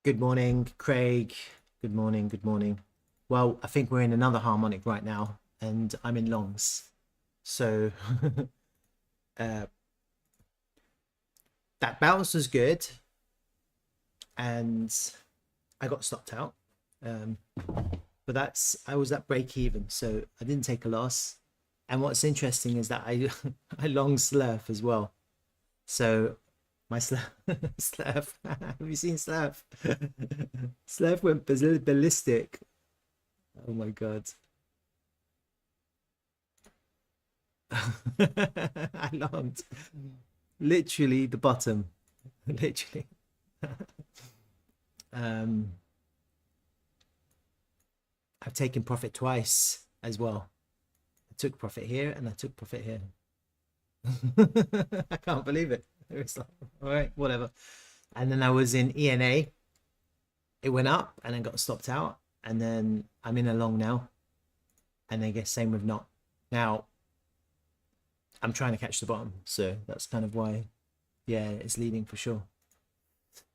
Good morning, Craig. Good morning. Good morning. Well, I think we're in another harmonic right now, and I'm in longs. So uh, that bounce was good, and I got stopped out. Um, but I was at break even, so I didn't take a loss. And what's interesting is that I I long Slerf as well. So my Slerf, have you seen Slerf? Slerf went ballistic. Oh my god. I longed literally the bottom. Literally. um I've taken profit twice as well. I took profit here and I took profit here. I can't believe it. It's like, all right, whatever. And then I was in ENA. It went up and then got stopped out. And then I'm in a long now. And I guess same with not. Now I'm trying to catch the bottom. So that's kind of why, yeah, it's leading for sure.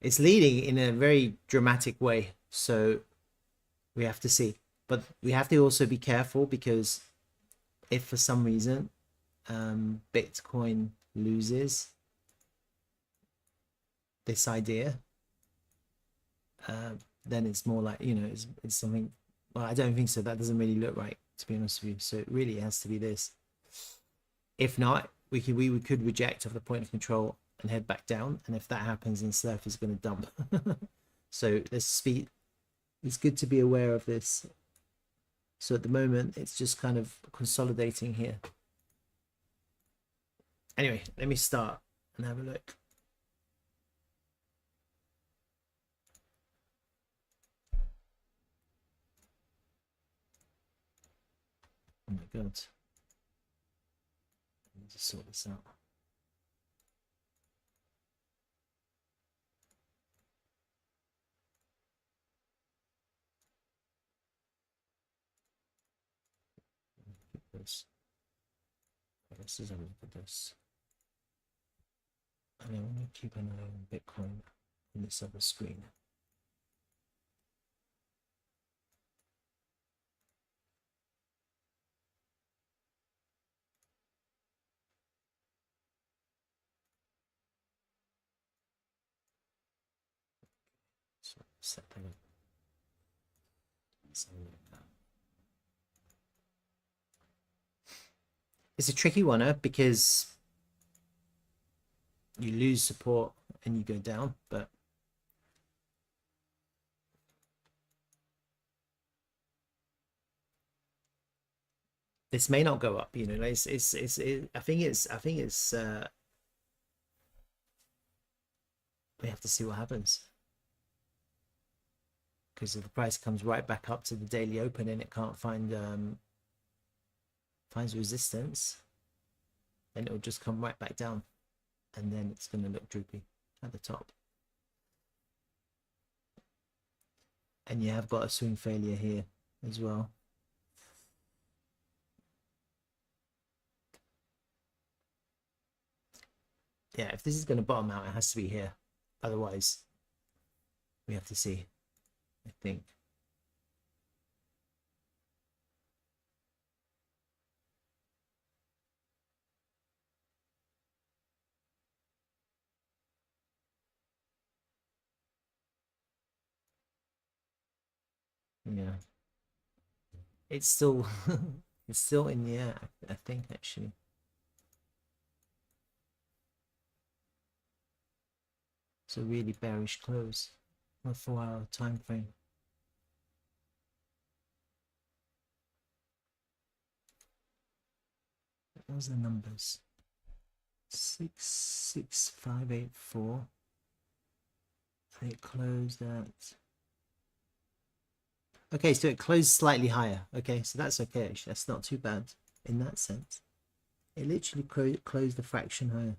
It's leading in a very dramatic way. So we have to see. But we have to also be careful because if for some reason Bitcoin loses this idea, then it's more like, it's something. Well, I don't think so. That doesn't really look right, to be honest with you. So it really has to be this. If not, we could reject off the point of control and head back down. And if that happens, then Slerf is going to dump. So it's good to be aware of this. So at the moment, it's just kind of consolidating here. Anyway, let me start and have a look. Oh my god. Let me just sort this out. This. This is a look at this. And I want to keep an eye on Bitcoin on this other screen. So set that up. It's a tricky one, because you lose support and you go down, but this may not go up. I think it's we have to see what happens, because if the price comes right back up to the daily open and it can't finds resistance, then it'll just come right back down, and then it's going to look droopy at the top. And you have got a swing failure here as well. Yeah, if this is going to bottom out, it has to be here. Otherwise, we have to see, I think. Yeah. It's still it's still in the air, I think, actually. It's a really bearish close on a 4-hour time frame. What was the numbers? 66584. It closed at. Okay, so it closed slightly higher. Okay, so that's okay, actually. That's not too bad in that sense. It literally closed a fraction higher.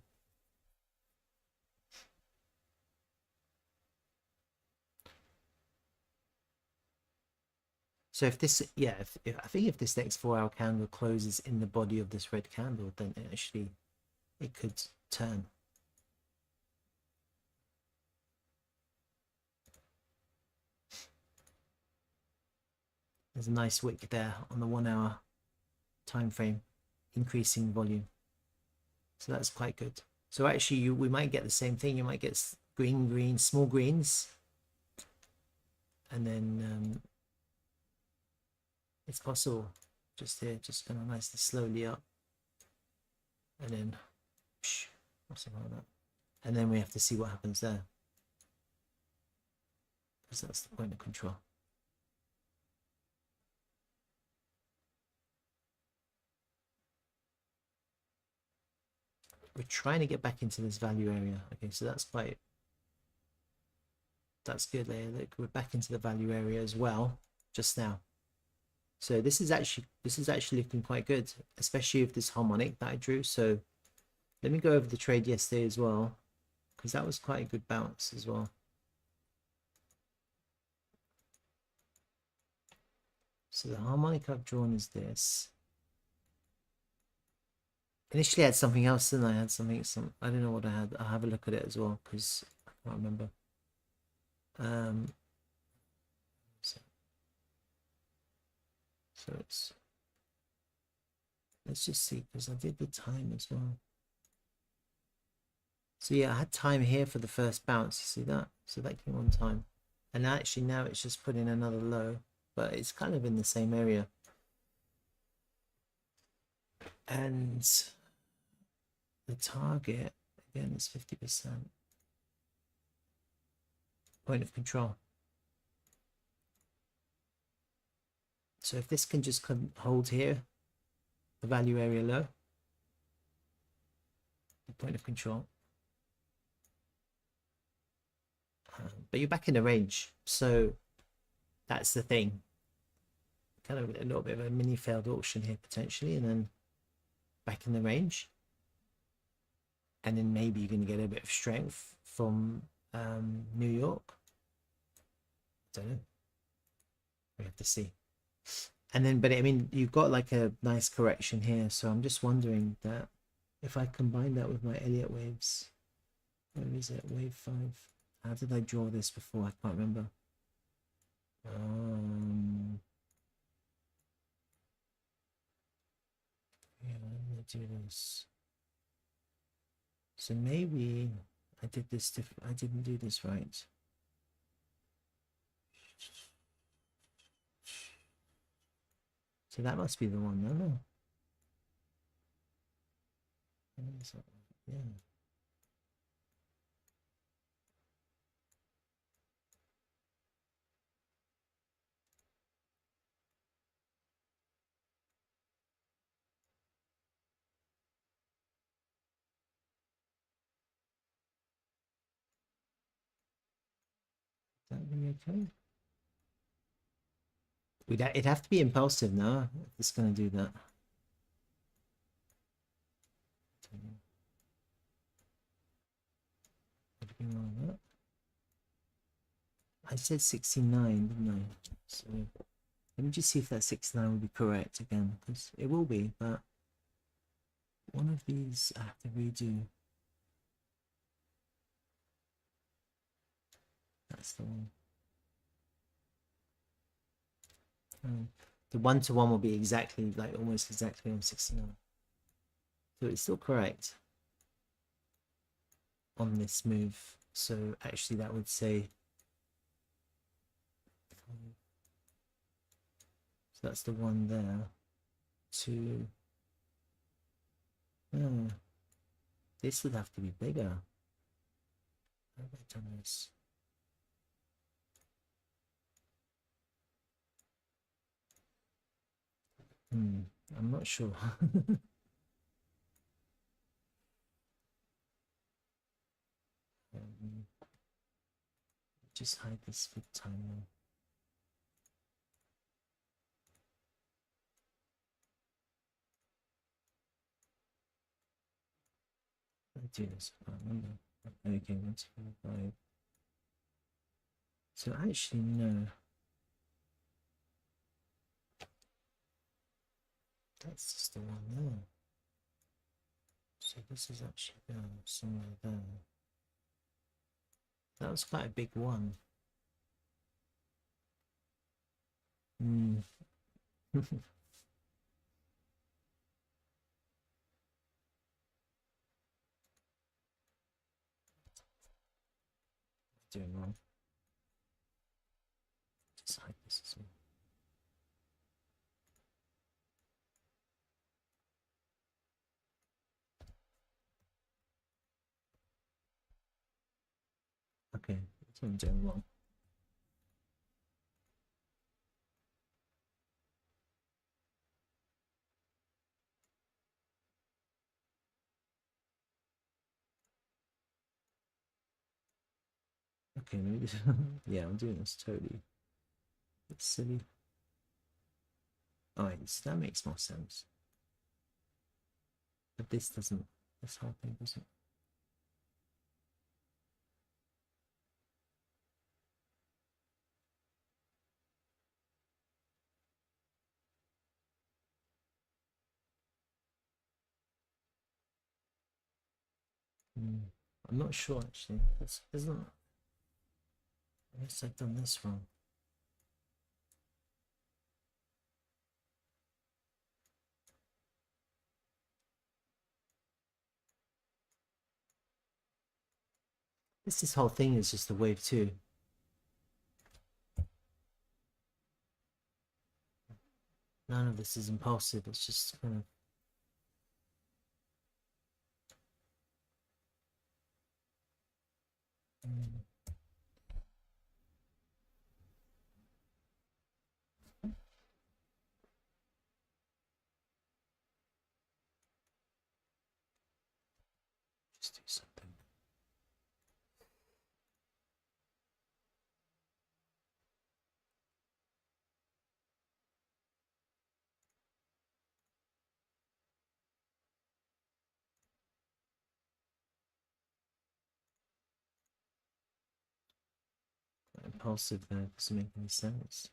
So if this, yeah, if I think if this next 4 hour candle closes in the body of this red candle, then actually it could turn. There's a nice wick there on the 1 hour time frame, increasing volume. So that's quite good. So actually, we might get the same thing. You might get green, small greens, and then it's possible. Just here, just kind of nicely slowly up, and then something like that. And then we have to see what happens there, because that's the point of control. We're trying to get back into this value area. Okay, so that's good there. Look, we're back into the value area as well just now. So this is actually looking quite good, especially with this harmonic that I drew. So let me go over the trade yesterday as well, because that was quite a good bounce as well. So the harmonic I've drawn is this. Initially I had something else, and I had I don't know what I had. I'll have a look at it as well, because I can't remember. So let's just see, because I did the time as well. So yeah, I had time here for the first bounce. You see that? So that came on time, and actually now it's just put in another low, but it's kind of in the same area. And the target again is 50% point of control. So if this can just hold here, the value area low, the point of control, but you're back in the range. So that's the thing. Kind of a little bit of a mini failed auction here potentially, and then back in the range. And then maybe you're going to get a bit of strength from New York. I don't know. We have to see. And then, but I mean, you've got like a nice correction here. So I'm just wondering that if I combine that with my Elliott waves, where is it? Wave 5. How did I draw this before? I can't remember. Yeah, let me do this. So maybe I did this I didn't do this right. So that must be the one. No. Yeah. That be okay? It'd have to be impulsive now if it's going to do that. I said 69, didn't I? So let me just see if that 69 will be correct again, because it will be, but one of these I have to redo. That's the one. The 1-to-1 will be exactly, like almost exactly on 69. So it's still correct on this move. So actually that would say, so that's the one there. 2. This would have to be bigger. How have I done this? I'm not sure. Just hide this for time now. I do this. I can't remember. Okay, 1, 2, 5. So actually, no. That's just the one there. So this is actually going somewhere there. That was quite a big one. Hmm. Doing wrong. Just hide this as well. Okay, that's what I'm doing wrong. Okay, maybe. Yeah, I'm doing this totally. It's silly. Alright, so that makes more sense. But this doesn't. This whole thing doesn't. I'm not sure actually. This isn't. I guess I've done this wrong. This whole thing is just a wave 2. None of this is impulsive. It's just kind of. Just do something. Impulsive there doesn't make any sense.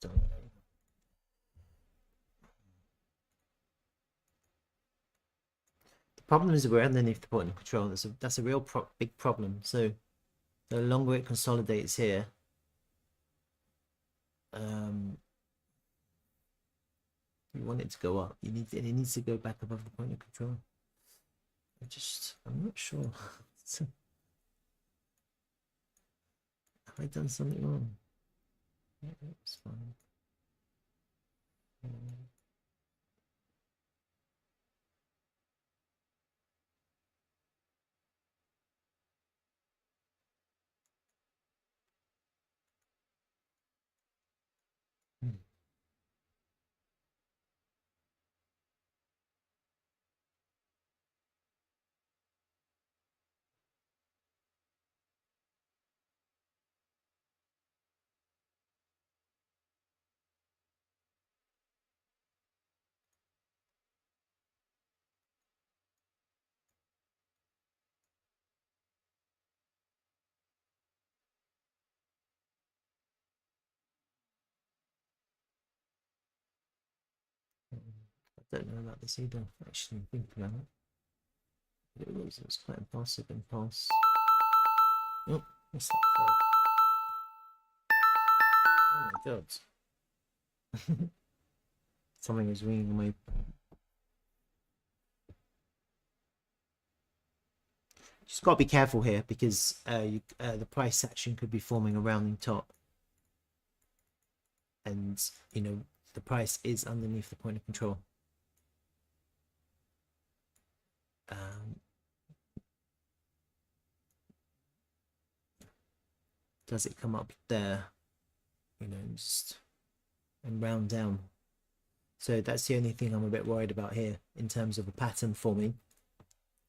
Don't know. The problem is we're underneath the point of control. That's a real big problem. So the longer it consolidates here, you want it to go up. It needs to go back above the point of control. I'm not sure. Have I done something wrong? Yeah, it's fine. I don't know about this either. Actually, think about it. It was quite impulsive impulse. Oh, what's that? Oh my god. Something is ringing my. Just got to be careful here because the price action could be forming a rounding top, and the price is underneath the point of control. Does it come up there? And round down. So that's the only thing I'm a bit worried about here in terms of a pattern forming.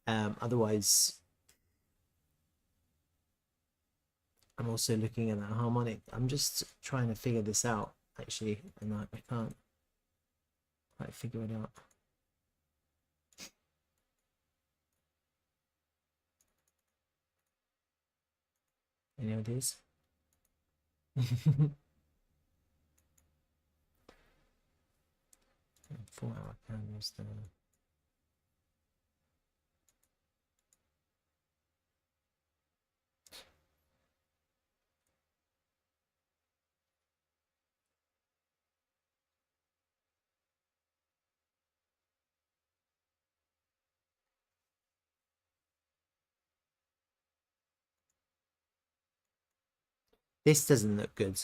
Otherwise, I'm also looking at that harmonic. I'm just trying to figure this out actually, and I can't quite figure it out. Any ideas? 4-hour candles there. This doesn't look good.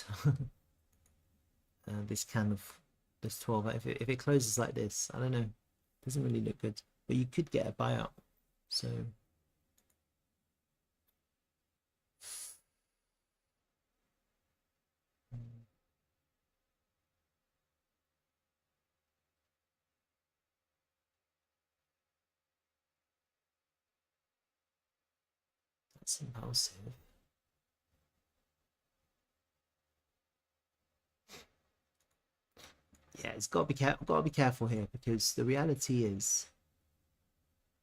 This kind of this 12. If it closes like this, I don't know. It doesn't really look good. But you could get a buy up. So that's impulsive. Yeah, it's got to be careful here, because the reality is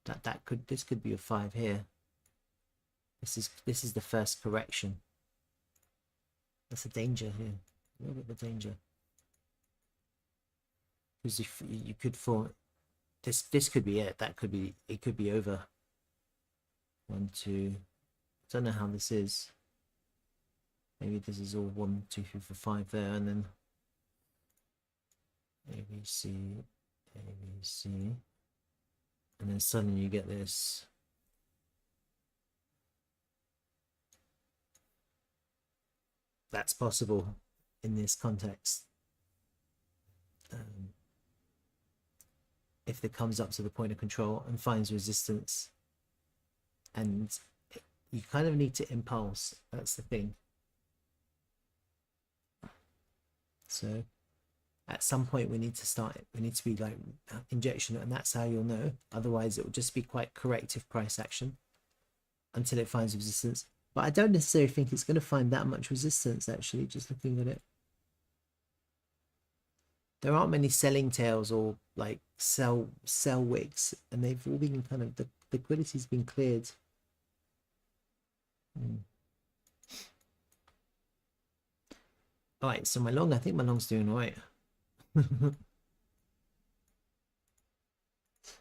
that this could be a 5 here. This is the first correction. That's a danger here. A little bit of a danger. Because if you could form this could be it. That could be it. Could be over. 1, 2. I don't know how this is. Maybe this is all 1, 2, 3, 4, 5 there, and then ABC, ABC, and then suddenly you get this. That's possible in this context. If it comes up to the point of control and finds resistance, and you kind of need to impulse. That's the thing. So at some point we need to be like injection, and that's how you'll know. Otherwise it will just be quite corrective price action until it finds resistance. But I don't necessarily think it's going to find that much resistance, actually, just looking at it. There aren't many selling tails or like sell wicks, and they've all been kind of, the liquidity's been cleared. All right, so I think my long's doing all right.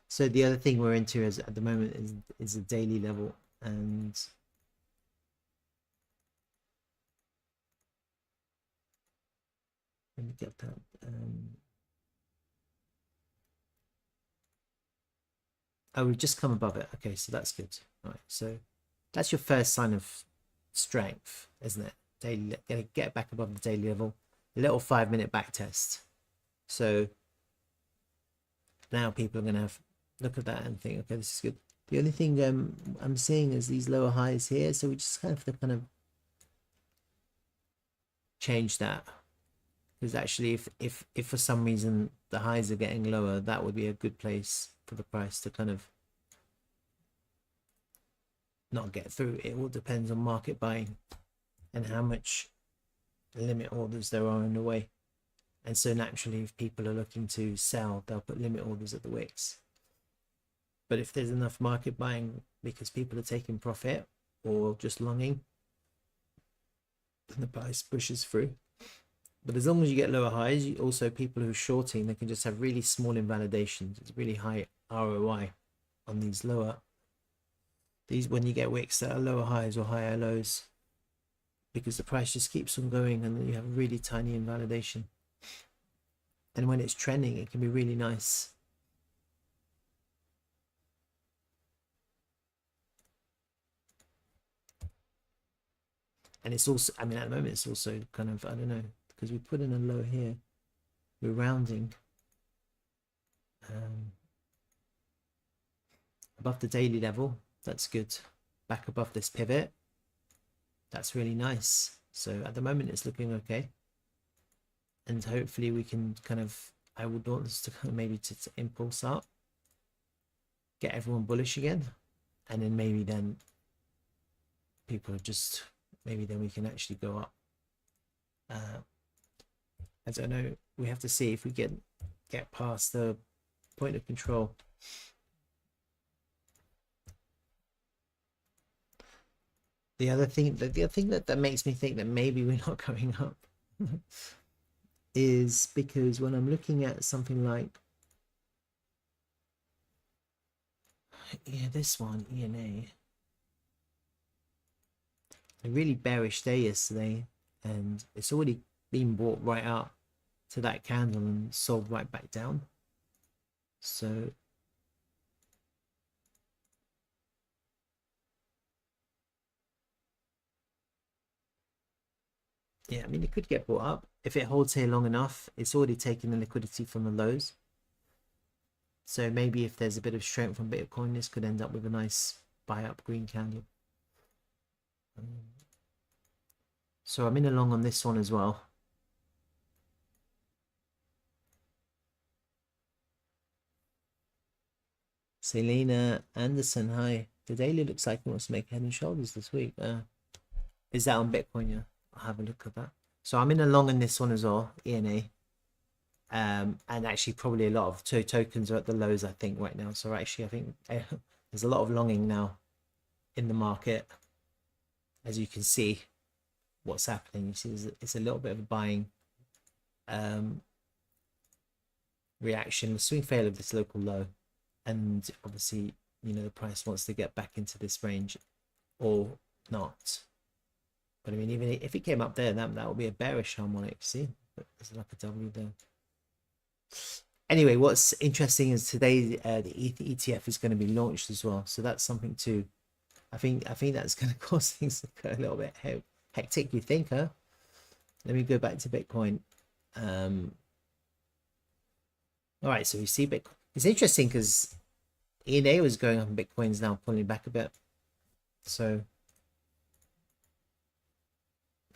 So the other thing we're into is at the moment is a daily level, and let me get that. Oh, we've just come above it. Okay, so that's good. All right, so that's your first sign of strength, isn't it? Daily, gonna get back above the daily level. A little 5-minute back test. So now people are gonna look at that and think, okay, this is good. The only thing I'm seeing is these lower highs here, so we just have to kind of change that, because actually if for some reason the highs are getting lower, that would be a good place for the price to kind of not get through. It all depends on market buying and how much limit orders there are in the way. And so naturally, if people are looking to sell, they'll put limit orders at the wicks. But if there's enough market buying because people are taking profit or just longing, then the price pushes through. But as long as you get lower highs, also people who are shorting, they can just have really small invalidations. It's really high ROI on these when you get wicks that are lower highs or higher lows, because the price just keeps on going, and then you have a really tiny invalidation. And when it's trending, it can be really nice. And it's also, I mean, at the moment, it's also kind of, I don't know, because we put in a low here, we're rounding above the daily level. That's good. Back above this pivot, that's really nice. So at the moment it's looking okay, and hopefully we can kind of, I would want us to kind of maybe to impulse up, get everyone bullish again, and then maybe then people are just, maybe then we can actually go up. I don't know, we have to see if we get past the point of control. The other thing that makes me think that maybe we're not going up is because when I'm looking at something like Yeah, this one, ENA. A really bearish day yesterday, and it's already been brought right up to that candle and sold right back down. So yeah, I mean, it could get brought up. If it holds here long enough, it's already taken the liquidity from the lows. So maybe if there's a bit of strength from Bitcoin, this could end up with a nice buy up green candle. So I'm in a long on this one as well. Selena Anderson, hi. The daily looks like it wants to make head and shoulders this week. Is that on Bitcoin? Yeah, I'll have a look at that. So I'm in a long in this one as well, ENA. And actually probably a lot of tokens are at the lows, I think, right now. So actually I think there's a lot of longing now in the market. As you can see what's happening, you see it's a little bit of a buying reaction, the swing fail of this local low, and obviously, you know, the price wants to get back into this range or not. But I mean, even if it came up there, that would be a bearish harmonic. See, but there's like a W there. Anyway, what's interesting is today the ETH ETF is going to be launched as well, so that's something to. I think that's going to cause things to go a little bit hectic. You think, huh? Let me go back to Bitcoin. All right, so we see Bitcoin. It's interesting because ENA was going up and Bitcoin's now pulling back a bit. So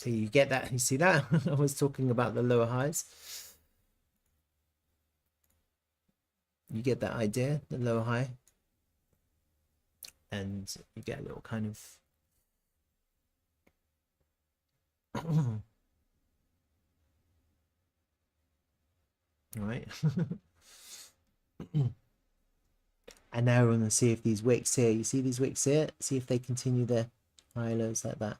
you get that. You see that? I was talking about the lower highs. You get that idea, the lower high. And you get a little kind of all right. And now we're going to see if these wicks here, you see these wicks here, see if they continue their high lows like that.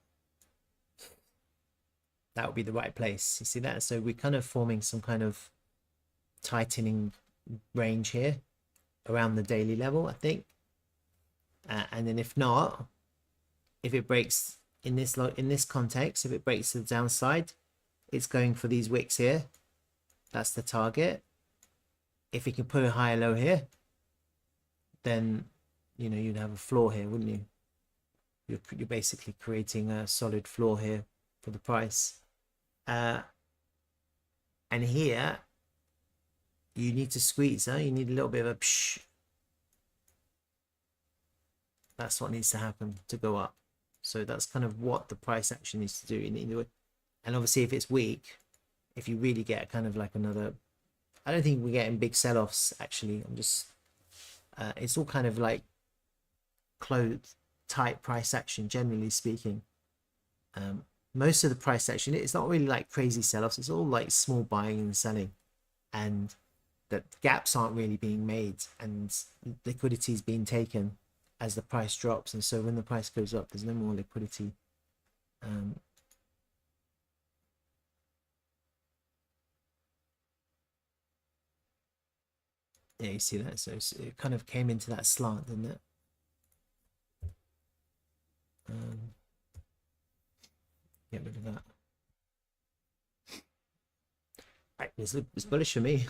That would be the right place. You see that? So we're kind of forming some kind of tightening range here around the daily level, I think. And then if not, if it breaks in this context, if it breaks to the downside, it's going for these wicks here. That's the target. If you can put a higher low here, then you know you'd have a floor here, wouldn't you? You're basically creating a solid floor here for the price. And here you need to squeeze, huh? You need a little bit of a psh. That's what needs to happen to go up. So that's kind of what the price action needs to do. And obviously if it's weak, if you really get kind of like another, I don't think we're getting big sell-offs actually. I'm just it's all kind of like closed tight price action, generally speaking. Most of the price action, it's not really like crazy sell-offs, it's all like small buying and selling, and the gaps aren't really being made and liquidity is being taken as the price drops. And so when the price goes up, there's no more liquidity. Yeah, you see that? So it kind of came into that slant, didn't it? Get rid of that. Right, it's bullish for me.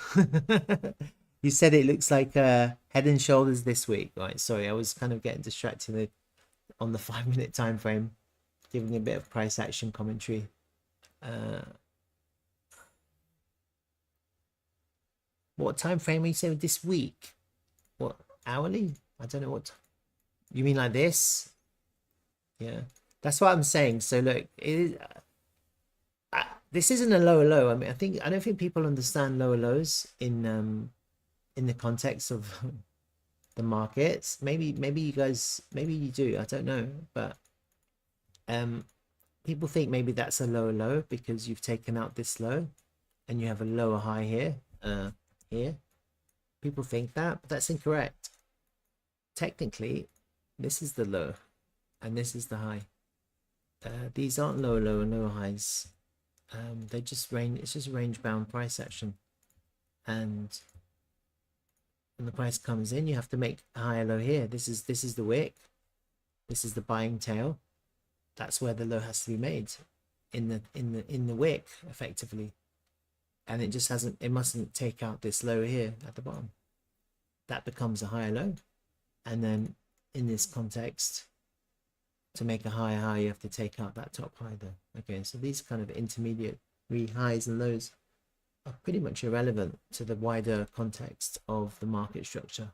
You said it looks like head and shoulders this week, right? Sorry, I was kind of getting distracted on the 5-minute time frame, giving a bit of price action commentary. What time frame are you saying this week? What, hourly? I don't know what. You mean like this? Yeah, that's what I'm saying. So look, this isn't a lower low. I mean, I don't think people understand lower lows in the context of the markets. Maybe you guys, maybe you do. I don't know, but people think maybe that's a lower low because you've taken out this low and you have a lower high here. Here, people think that, but that's incorrect. Technically, this is the low and this is the high. These aren't lower low and lower highs. They just range. It's just range bound price action, and and the price comes in, you have to make a higher low here. This is the wick. This is the buying tail. That's where the low has to be made in the wick effectively. And it just hasn't, it mustn't take out this low here at the bottom. That becomes a higher low. And then in this context, to make a higher high, you have to take out that top high there. Okay, so these kind of intermediate highs and lows are pretty much irrelevant to the wider context of the market structure.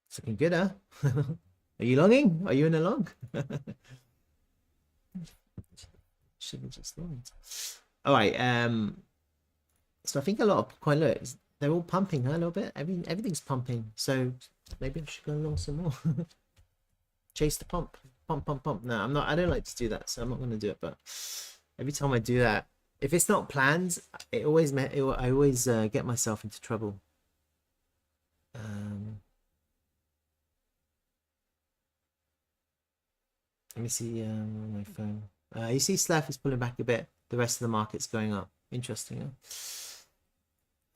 It's looking good, huh? Are you longing? Are you in a long? Should have just longed. All right. So I think a lot of coin look, they're all pumping, huh? A little bit. Everything's pumping. So maybe I should go along some more. Chase the pump. Pump, pump, pump. No, I'm not. I don't like to do that, so I'm not going to do it. But every time I do that, if it's not planned, I always get myself into trouble. Let me see on my phone. You see Slerf is pulling back a bit. The rest of the market's going up. Interesting,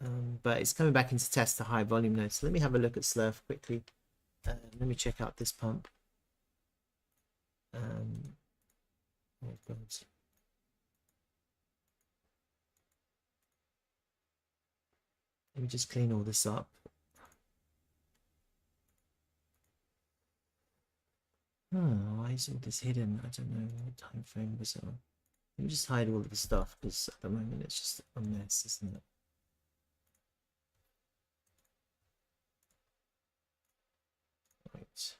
huh? But it's coming back into test the high volume node. So let me have a look at Slerf quickly. Let me check out this pump. Oh God. Let me just clean all this up. Oh, why is all this hidden? I don't know what time frame was it on. Let me just hide all of the stuff because at the moment it's just a mess, isn't it? Right.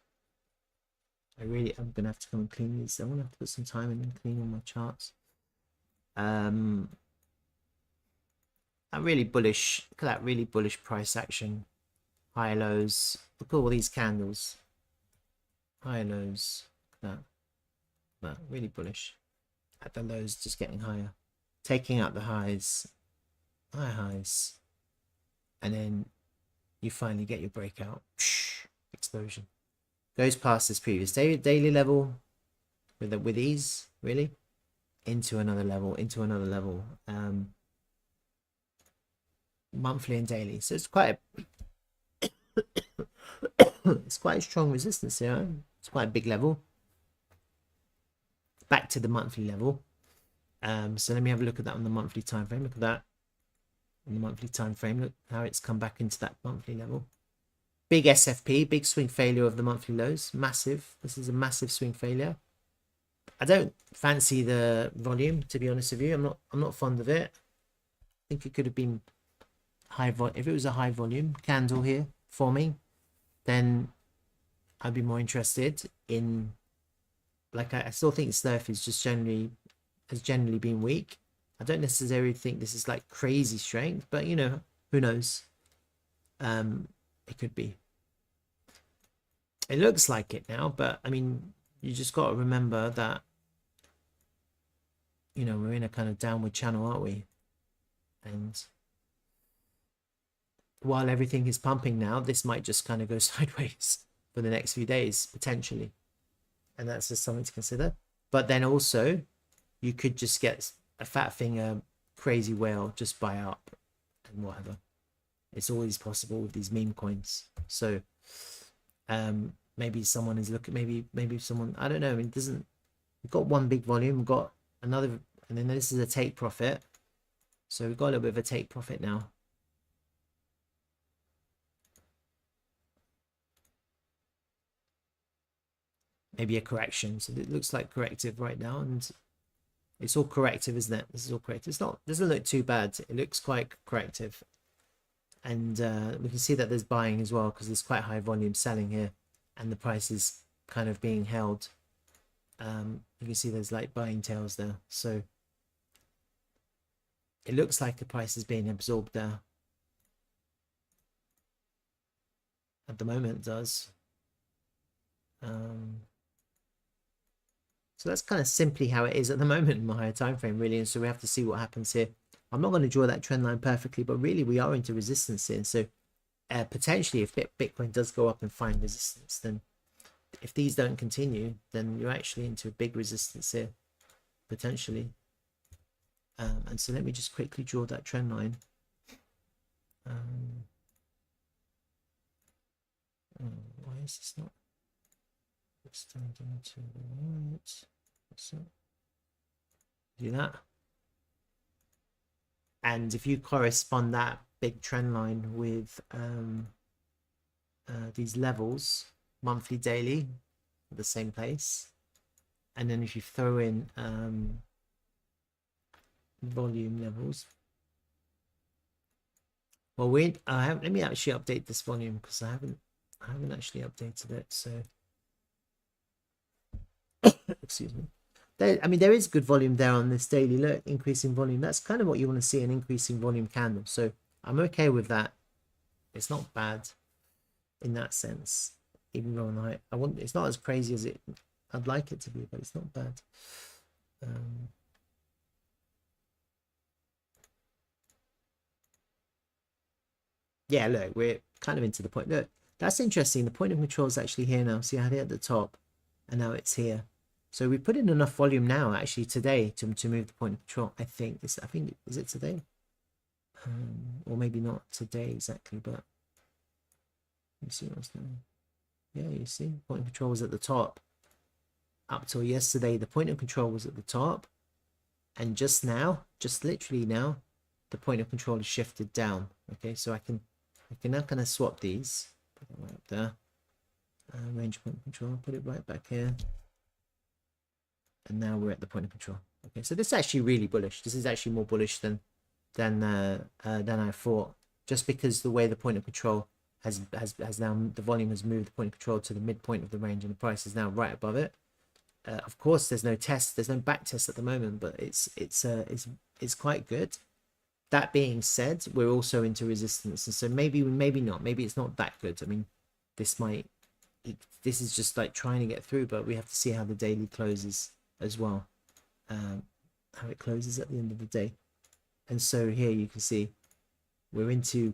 I'm gonna have to come and clean these. I'm gonna have to put some time in and clean all my charts. I'm really bullish. Look at that really bullish price action. High lows. Look at all these candles. High lows. Look at that. Really bullish. At the lows, just getting higher. Taking out the highs. High highs. And then you finally get your breakout. Explosion. Goes past this previous daily level with ease, really. Into another level, monthly and daily. So it's quite it's quite a strong resistance here. It's quite a big level. Back to the monthly level. So let me have a look at that on the monthly time frame. Look at that. On the monthly time frame, look how it's come back into that monthly level. Big SFP, big swing failure of the monthly lows. Massive. This is a massive swing failure. I don't fancy the volume, to be honest with you. I'm not fond of it. I think it could have been high volume. If it was a high volume candle here forming, then I'd be more interested in, like, I still think Slerf is just has generally been weak. I don't necessarily think this is like crazy strength, but you know, who knows? It could be. It looks like it now, but I mean, you just got to remember that, you know, we're in a kind of downward channel, aren't we? And while everything is pumping now, this might just kind of go sideways for the next few days, potentially. And that's just something to consider. But then also, you could just get a fat finger, crazy whale, just buy up and whatever. It's always possible with these meme coins. So maybe someone is looking, maybe someone, I don't know, it doesn't, we've got one big volume, we've got another, and then this is a take profit. So we've got a little bit of a take profit now. Maybe a correction. So it looks like corrective right now, and it's all corrective, isn't it? This is all corrective. It's not, doesn't look too bad. It looks quite corrective. And we can see that there's buying as well, because there's quite high volume selling here, and the price is kind of being held. You can see there's like buying tails there. So it looks like the price is being absorbed there. At the moment it does. So that's kind of simply how it is at the moment in my higher time frame, really. And so we have to see what happens here. I'm not going to draw that trend line perfectly, but really we are into resistance here. And so potentially if Bitcoin does go up and find resistance, then if these don't continue, then you're actually into a big resistance here, potentially. And so let me just quickly draw that trend line. Why is this not extending to the right? So do that. And if you correspond that big trend line with these levels, monthly, daily, at the same place, and then if you throw in volume levels, well, let me actually update this volume because I haven't actually updated it. So excuse me. I mean, there is good volume there on this daily. Look, increasing volume. That's kind of what you want to see, an increasing volume candle. So I'm okay with that. It's not bad in that sense. Even though it's not as crazy as I'd like it to be, but it's not bad. Yeah, look, we're kind of into the point. Look, that's interesting. The point of control is actually here now. See, I had it at the top, and now it's here. So we put in enough volume now, actually, today to move the point of control. I think is it today? Or maybe not today exactly, but you see what's there. Yeah, you see, point of control was at the top. Up till yesterday, the point of control was at the top. And just now, just literally now, the point of control is shifted down. Okay, so I can now kind of swap these. Put it right up there. Range point of control, put it right back here. And now we're at the point of control. Okay, so this is actually really bullish. This is actually more bullish than I thought. Just because the way the point of control has now, the volume has moved the point of control to the midpoint of the range, and the price is now right above it. Of course, there's no test, there's no back test at the moment, but it's quite good. That being said, we're also into resistance, and so maybe not. Maybe it's not that good. I mean, this is just like trying to get through, but we have to see how the daily closes as well. How it closes at the end of the day. And so here you can see we're into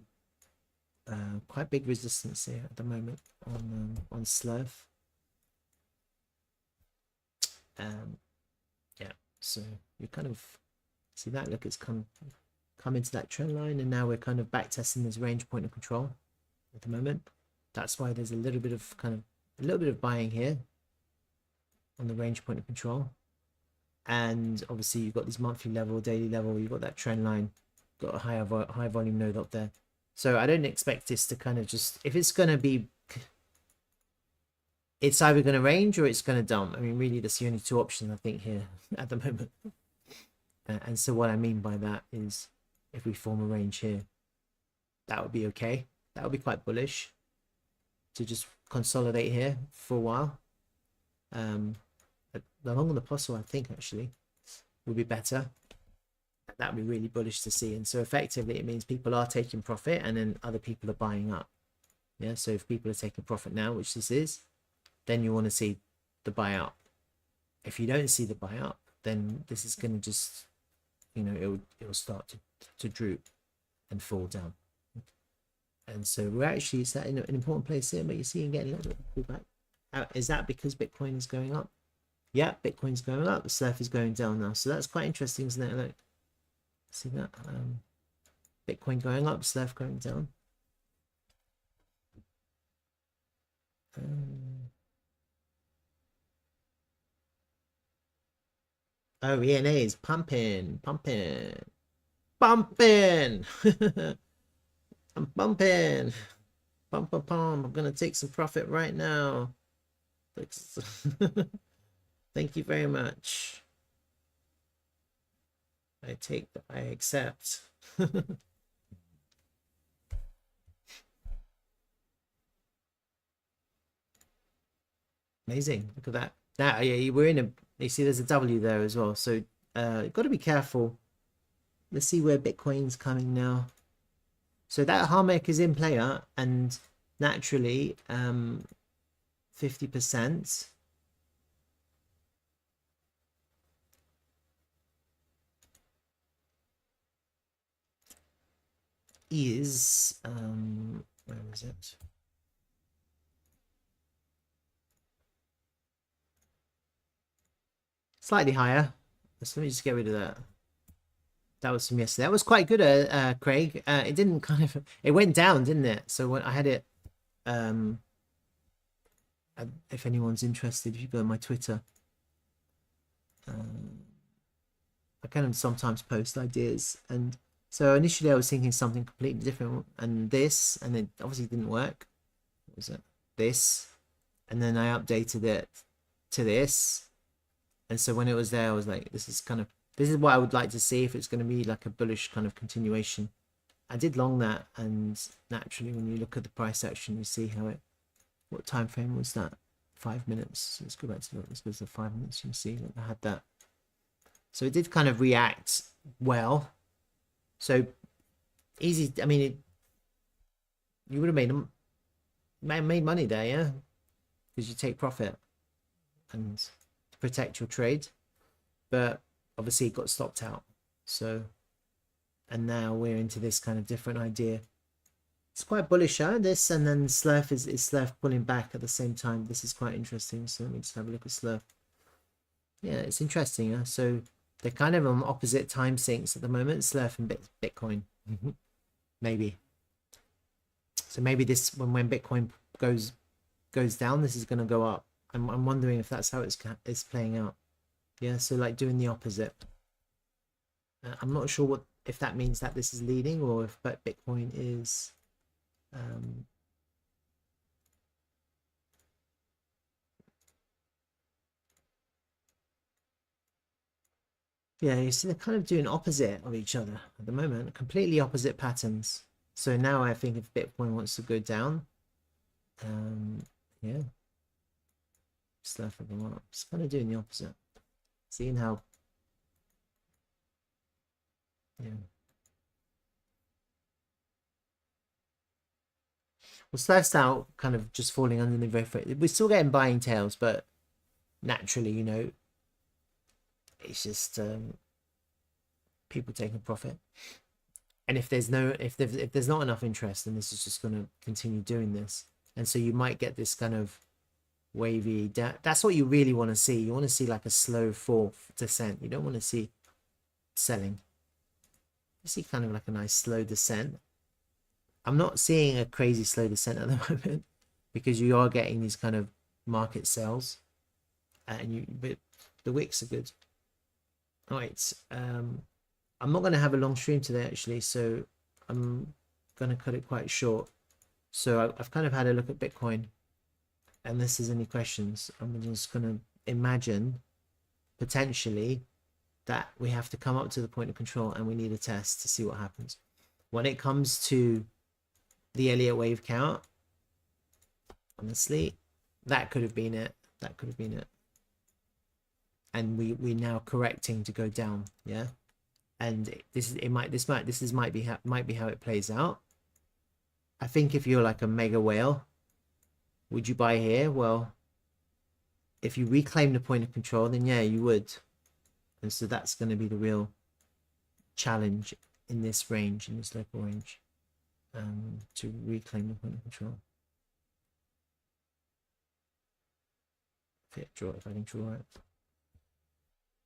quite big resistance here at the moment on Slerf. Yeah, so you kind of see that. Look, it's come into that trend line, and now we're kind of back testing this range point of control at the moment. That's why there's a little bit of buying here on the range point of control. And obviously you've got this monthly level, daily level, you've got that trend line, got a high volume node up there. So I don't expect this to kind of just, if it's going to be, it's either going to range or it's going to dump. I mean, really, that's the only two options I think here at the moment. And so what I mean by that is, if we form a range here, that would be okay. That would be quite bullish to just consolidate here for a while. Along with the apostle, I think actually would be better. That would be really bullish to see. And so effectively it means people are taking profit and then other people are buying up. Yeah, so if people are taking profit now, which this is, then you want to see the buy up. If you don't see the buy up, then this is going to just, you know, it will start to droop and fall down. And so we're actually, it's that in an important place here, but you see, getting a little bit of pullback. Is that because Bitcoin is going up? Yeah, Bitcoin's going up, the Slerf is going down now. So that's quite interesting, isn't it? Look, see that? Bitcoin going up, Slerf going down. Oh, ENA is pumping. I'm pumping. I'm gonna take some profit right now. Thank you very much. I accept. Amazing. Look at that. Now, yeah, we're in a, you see there's a W there as well. So you've got to be careful. Let's see where Bitcoin's coming now. So that harmonic is in player, and naturally 50% is where is it? Slightly higher. So let me just get rid of that. that was from yesterday. That was quite good, Craig. It didn't kind of, it went down, didn't it? So when I had it, if anyone's interested, if you go on my Twitter, I kind of sometimes post ideas, and so initially I was thinking something completely different, and it obviously didn't work. What was it? This, and then I updated it to this, and so when it was there, I was like, this is what I would like to see if it's going to be like a bullish kind of continuation. I did long that, and naturally when you look at the price action, you see how it, what time frame was that? 5 minutes. Let's go back to let's go to the 5 minutes. You see that I had that. So it did kind of react well. So easy. I mean, you would have made money there, yeah, because you take profit and protect your trade. But obviously it got stopped out. So, and now we're into this kind of different idea. It's quite bullish, huh? This, and then Slerf is Slerf pulling back at the same time. This is quite interesting. So let me just have a look at Slerf. Yeah, it's interesting. Huh? So they're kind of on opposite time sinks at the moment, Slerf and Bitcoin. Maybe. So maybe this, when Bitcoin goes down, this is going to go up. I'm wondering if that's how it's playing out. Yeah, so like doing the opposite. I'm not sure if that means that this is leading, or if Bitcoin is yeah, you see they're kind of doing opposite of each other at the moment, completely opposite patterns. So now I think if Bitcoin wants to go down, yeah, stuff of them up. It's kind of doing the opposite. Seeing how, yeah. Well, Slurf's out, kind of just falling underneath the growth rate. We're still getting buying tails, but naturally, you know, it's just people taking profit. And if there's not enough interest, then this is just going to continue doing this. And so you might get this kind of wavy down. That's what you really want to see. You want to see like a slow fourth descent. You don't want to see selling. You see kind of like a nice slow descent. I'm not seeing a crazy slow descent at the moment, because you are getting these kind of market sells, and but the wicks are good. All right, I'm not going to have a long stream today actually, so I'm going to cut it quite short. So I've kind of had a look at Bitcoin, unless there's any questions. I'm just going to imagine potentially that we have to come up to the point of control and we need a test to see what happens. When it comes to the Elliott wave count, honestly, that could have been it. That could have been it. And we're now correcting to go down, yeah. And this might be how it plays out. I think if you're like a mega whale, would you buy here? Well, if you reclaim the point of control, then yeah, you would. And so that's going to be the real challenge in this range, in this local range, to reclaim the point of control. If I can draw it.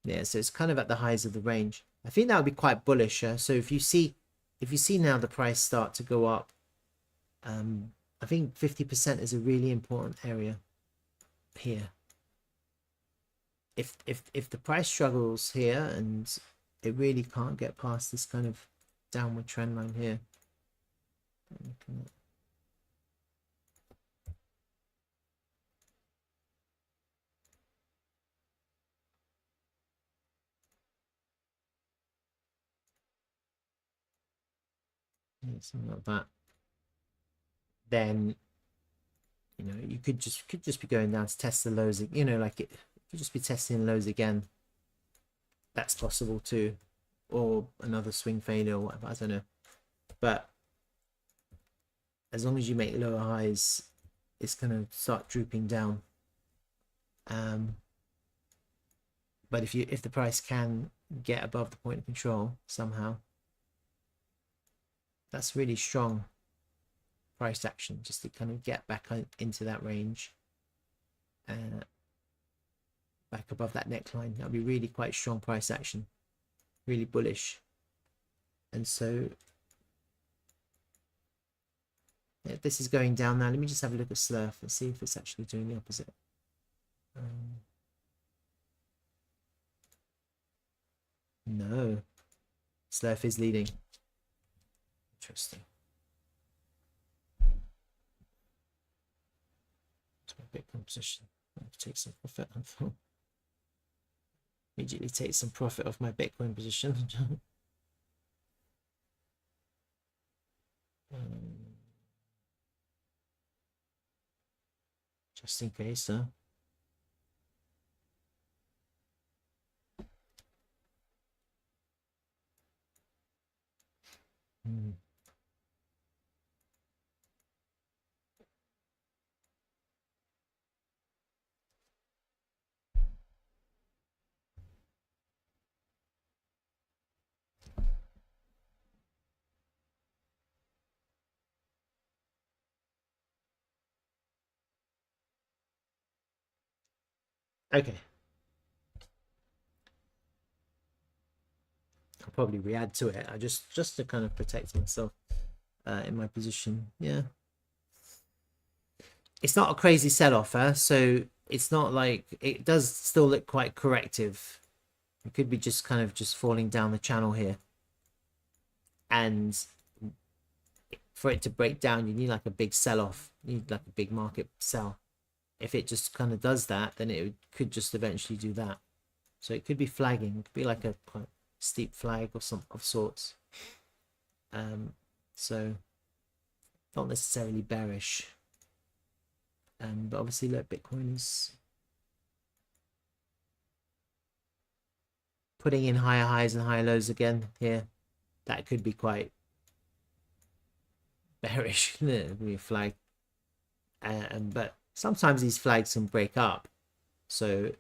Yeah, so it's kind of at the highs of the range. I think that would be quite bullish. So if you see now the price start to go up, I think 50% is a really important area here. If the price struggles here and it really can't get past this kind of downward trend line here, something like that, then you know you could just be going down to test the lows. You know, like it could just be testing lows again. That's possible too, or another swing failure or whatever. I don't know, but as long as you make lower highs, it's gonna start drooping down. But if the price can get above the point of control somehow, that's really strong price action, just to kind of get back into that range, back above that neckline. That'll be really quite strong price action, really bullish. And so if this is going down now, let me just have a look at Slerf and see if it's actually doing the opposite. No, Slerf is leading. Interesting. Bitcoin position. Take some profit. Immediately take some profit off my Bitcoin position. Just in case, huh? Okay. I'll probably re-add to it. I just to kind of protect myself in my position. Yeah. It's not a crazy sell-off, so it's not like it does still look quite corrective. It could be just kind of just falling down the channel here. And for it to break down, you need like a big sell-off. You need like a big market sell. If it just kind of does that, then it could just eventually do that. So it could be flagging. It could be like a quite steep flag or some of sorts. So not necessarily bearish. But obviously, look, Bitcoin is putting in higher highs and higher lows again here. That could be quite bearish. Be a flag. But sometimes these flags can break up. So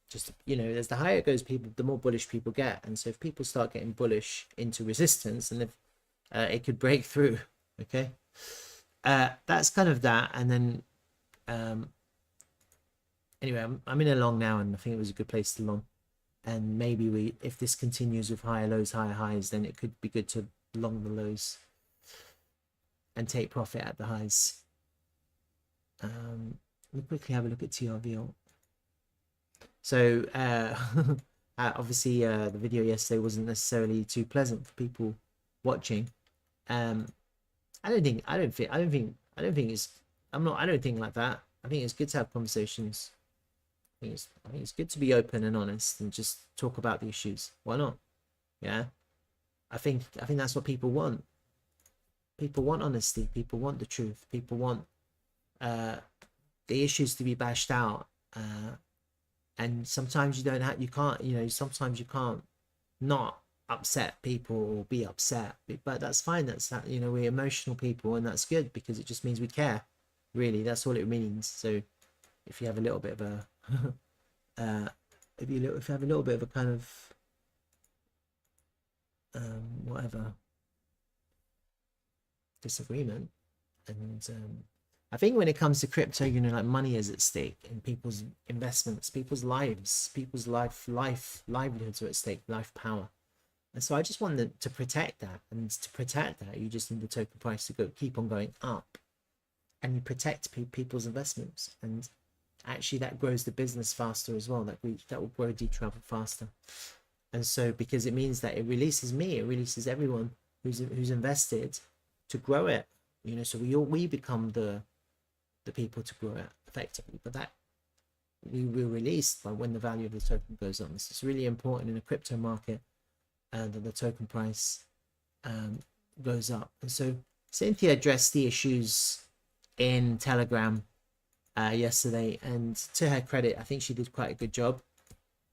just, you know, as the higher it goes, people, the more bullish people get. And so if people start getting bullish into resistance, and if it could break through, okay, that's kind of that. And then anyway, I'm in a long now, and I think it was a good place to long. And maybe if this continues with higher lows, higher highs, then it could be good to long the lows and take profit at the highs. We'll quickly have a look at TRVL. So obviously the video yesterday wasn't necessarily too pleasant for people watching. I don't think like that. I think it's good to have conversations. I think it's good to be open and honest and just talk about the issues. Why not? Yeah. I think that's what people want. People want honesty. People want the truth. People want the issues to be bashed out. And sometimes sometimes you can't not upset people or be upset, but that's fine. We're emotional people, and that's good because it just means we care. Really, that's all it means. So if you have a little bit of a if you have a little bit of a kind of whatever disagreement, and I think when it comes to crypto, like money is at stake, and people's investments, people's lives, people's livelihoods are at stake, life power. And so I just want to protect that, and to protect that, you just need the token price to keep on going up, and you protect people's investments, and actually that grows the business faster as well. That will grow Dtravel faster. And so because it means that it releases me, it releases everyone who's invested to grow it. So we become the people to grow it effectively. But that we will release by when the value of the token goes on. This is really important in a crypto market, that the token price goes up. And so Cynthia addressed the issues in Telegram yesterday, and to her credit, I think she did quite a good job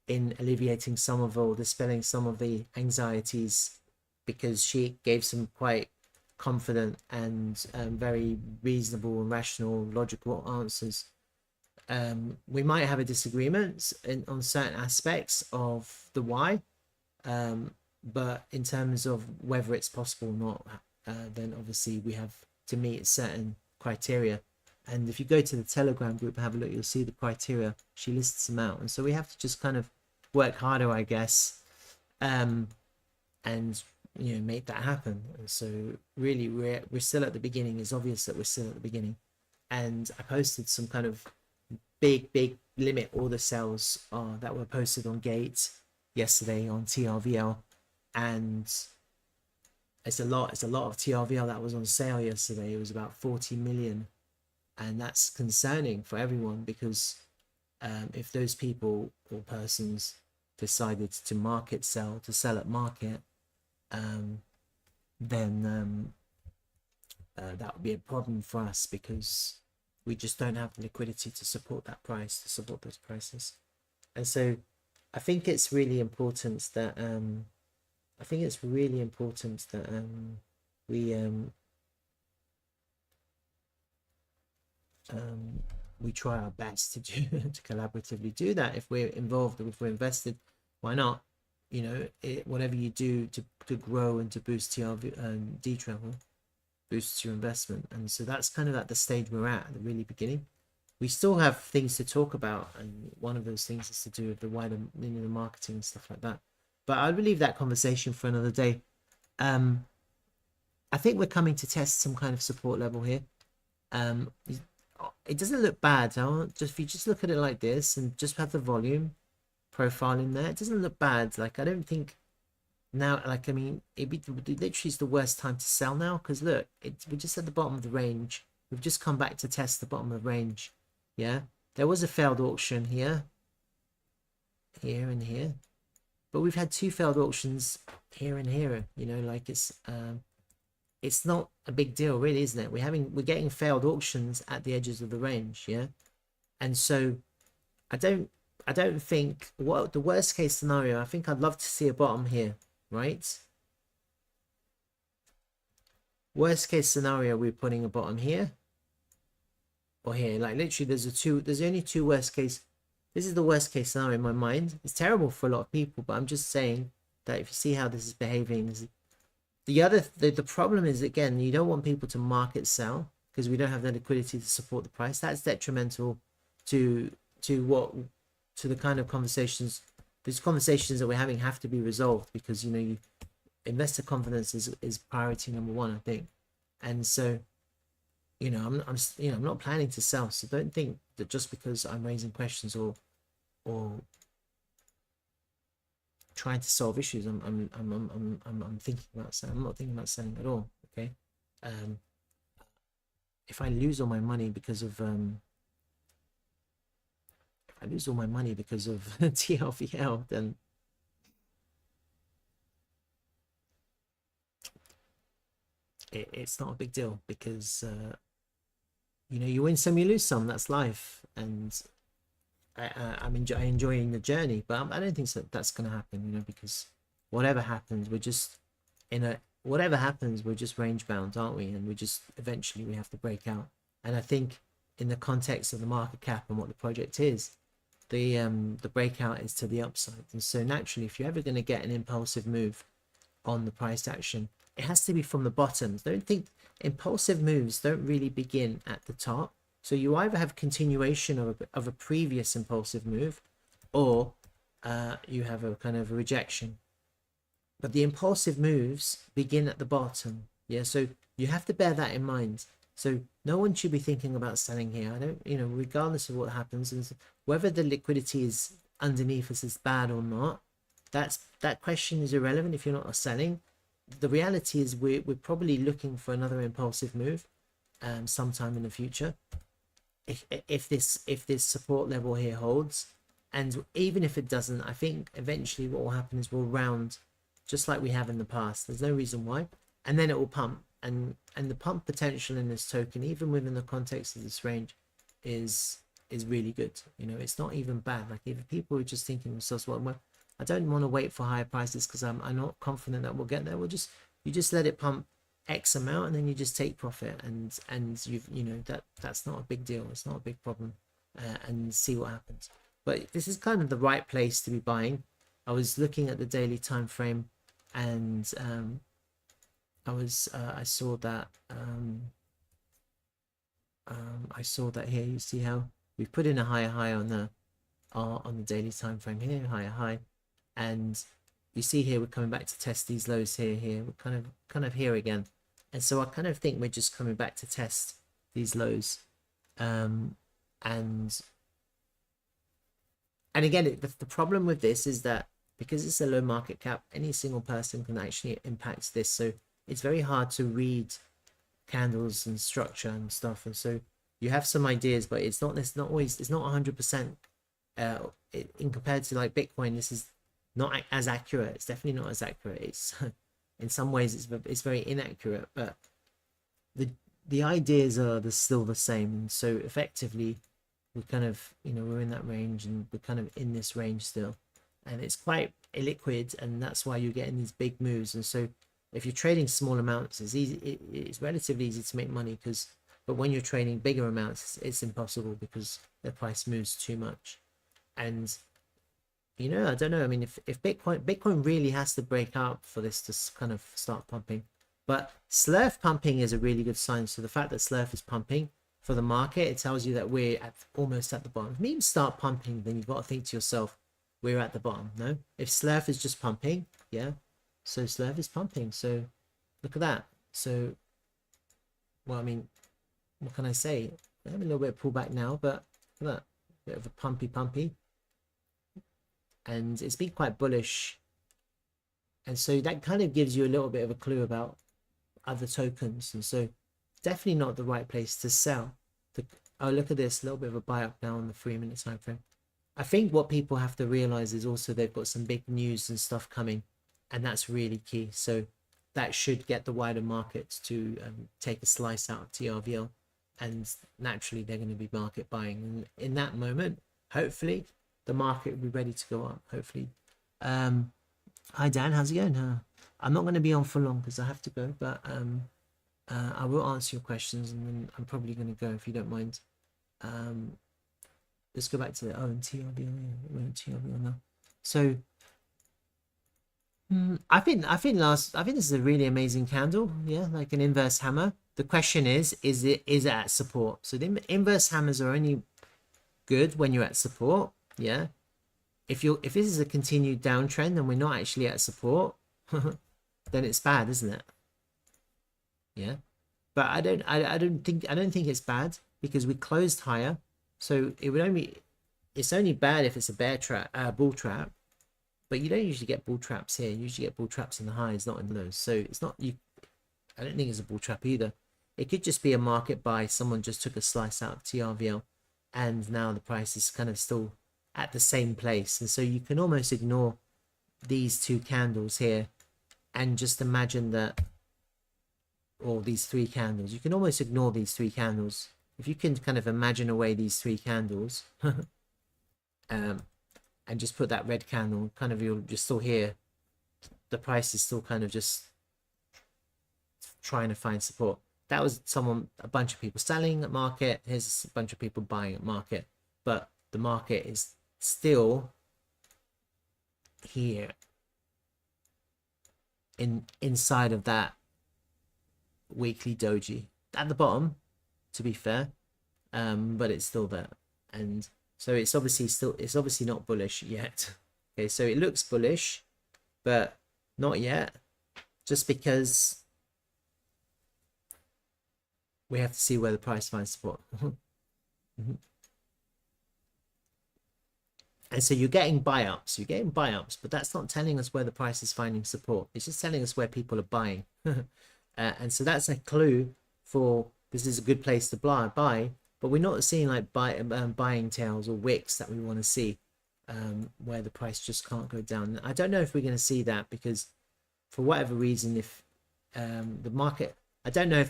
in alleviating dispelling some of the anxieties, because she gave some quite confident and very reasonable and rational, logical answers. We might have a disagreement on certain aspects of the why, but in terms of whether it's possible or not, then obviously we have to meet certain criteria. And if you go to the Telegram group and have a look, you'll see the criteria. She lists them out. And so we have to just kind of work harder, I guess, and make that happen. And so really we're still at the beginning. It's obvious that we're still at the beginning. And I posted some kind of big limit order sales that were posted on Gate yesterday on TRVL, and it's a lot of TRVL that was on sale yesterday. It was about 40 million, and that's concerning for everyone, because if those people or persons decided to sell at market, then that would be a problem for us, because we just don't have the liquidity to support that price, to support those prices. And so I think it's really important that we try our best to do to collaboratively do that. If we're involved, if we're invested, why not? Whatever you do to grow and to boost Dtravel boosts your investment. And so that's kind of at the stage we're at the really beginning. We still have things to talk about, and one of those things is to do with the wider, the marketing and stuff like that. But I'll leave that conversation for another day. I think we're coming to test some kind of support level here. It doesn't look bad. If you just look at it like this and just have the volume profile in there, it doesn't look bad. Like, I don't think now, like, I mean, literally is the worst time to sell now, because look, we're just at the bottom of the range. We've just come back to test the bottom of the range. Yeah, there was a failed auction here and here, but we've had two failed auctions here and here. Like, it's not a big deal, really, isn't it? We're getting failed auctions at the edges of the range. Yeah, and so I don't think, what the worst case scenario, I think I'd love to see a bottom here, right? Worst case scenario, we're putting a bottom here or here. Like, literally there's only two worst case. This is the worst case scenario in my mind. It's terrible for a lot of people, but I'm just saying that if you see how this is behaving, the problem is, again, you don't want people to market sell, because we don't have the liquidity to support the price. That's detrimental to the kind of conversations. These conversations that we're having have to be resolved, because investor confidence is priority number one, I think. And so I'm not planning to sell, so don't think that just because I'm raising questions or trying to solve issues, I'm thinking about selling. I'm not thinking about selling at all. Okay. If I lose all my money because of TRVL, then it's not a big deal, because you win some, you lose some. That's life, and I'm enjoying the journey. But I don't think that's going to happen, because whatever happens, we're just range bound, aren't we? And eventually we have to break out. And I think in the context of the market cap and what the project is, the breakout is to the upside. And so naturally, if you're ever going to get an impulsive move on the price action, it has to be from the bottoms. Don't think impulsive moves don't really begin at the top. So you either have continuation of a previous impulsive move, or you have a kind of a rejection. But the impulsive moves begin at the bottom. Yeah, so you have to bear that in mind. So no one should be thinking about selling here. I don't, regardless of what happens, and whether the liquidity is underneath us is bad or not, that question is irrelevant if you're not selling. The reality is we're probably looking for another impulsive move sometime in the future. If this support level here holds, and even if it doesn't, I think eventually what will happen is we'll round just like we have in the past. There's no reason why, and then it will pump, and the pump potential in this token, even within the context of this range, is really good. It's not even bad. Like, if people are just thinking to themselves, well, I don't want to wait for higher prices because I'm not confident that we'll get there. You just let it pump X amount, and then you just take profit, and that's not a big deal. It's not a big problem, and see what happens. But this is kind of the right place to be buying. I was looking at the daily time frame, and I saw that here. You see how we've put in a higher high on the daily time frame here, higher high, and you see here, we're coming back to test these lows here. We're kind of here again. And so I kind of think we're just coming back to test these lows. And again, the problem with this is that because it's a low market cap, any single person can actually impact this. So it's very hard to read candles and structure and stuff. And so you have some ideas, but it's not 100%. In compared to like Bitcoin, this is not as accurate. It's definitely not as accurate. It's in some ways it's very inaccurate, but the ideas are still the same. And so effectively, we're kind of, we're in that range, and we're kind of in this range still, and it's quite illiquid, and that's why you're getting these big moves. And so if you're trading small amounts, it's easy. It's relatively easy to make money, but when you're trading bigger amounts, it's impossible because the price moves too much. And I don't know. I mean, if Bitcoin really has to break up for this to kind of start pumping, but Slerf pumping is a really good sign. So the fact that Slerf is pumping for the market, it tells you that we're almost at the bottom. If memes start pumping, then you've got to think to yourself, we're at the bottom. No, if Slerf is just pumping, yeah. So Slerf is pumping. So look at that. So, well, I mean, what can I say? I have a little bit of pullback now, but look at that, bit of a pumpy. And it's been quite bullish, and so that kind of gives you a little bit of a clue about other tokens. And so definitely not the right place to sell. Oh, look at this, a little bit of a buy up now on the 3-minute time frame. I think what people have to realize is also they've got some big news and stuff coming, and that's really key. So that should get the wider markets to take a slice out of TRVL, and naturally they're going to be market buying, and in that moment, hopefully the market will be ready to go up, hopefully. Hi Dan, how's it going? I'm not going to be on for long because I have to go, but I will answer your questions, and then I'm probably going to go if you don't mind. Let's go back to the TRVL. We're in TRVL now. So I think this is a really amazing candle. Yeah, like an inverse hammer. The question is it at support? So the inverse hammers are only good when you're at support. Yeah, if this is a continued downtrend and we're not actually at support, then it's bad, isn't it? Yeah, but I don't think it's bad because we closed higher, so it's only bad if it's a bull trap, but you don't usually get bull traps here. You usually get bull traps in the highs, not in the lows. So it's not I don't think it's a bull trap either. It could just be a market buy. Someone just took a slice out of TRVL, and now the price is kind of still at the same place. And so you can almost ignore these two candles here and just imagine that, or these three candles. You can almost ignore these three candles. If you can kind of imagine away these three candles, and just put that red candle, kind of, you'll just still hear the price is still kind of just trying to find support. That was a bunch of people selling at market. Here's a bunch of people buying at market, but the market is still here inside of that weekly doji at the bottom, to be fair, but it's still there. And so it's obviously not bullish yet. Okay, so it looks bullish, but not yet, just because we have to see where the price finds support. And so you're getting buy-ups, but that's not telling us where the price is finding support. It's just telling us where people are buying. And so that's a clue for this is a good place to buy, but we're not seeing like buying tails or wicks that we want to see, where the price just can't go down. I don't know if we're going to see that, because for whatever reason, if the market, I don't know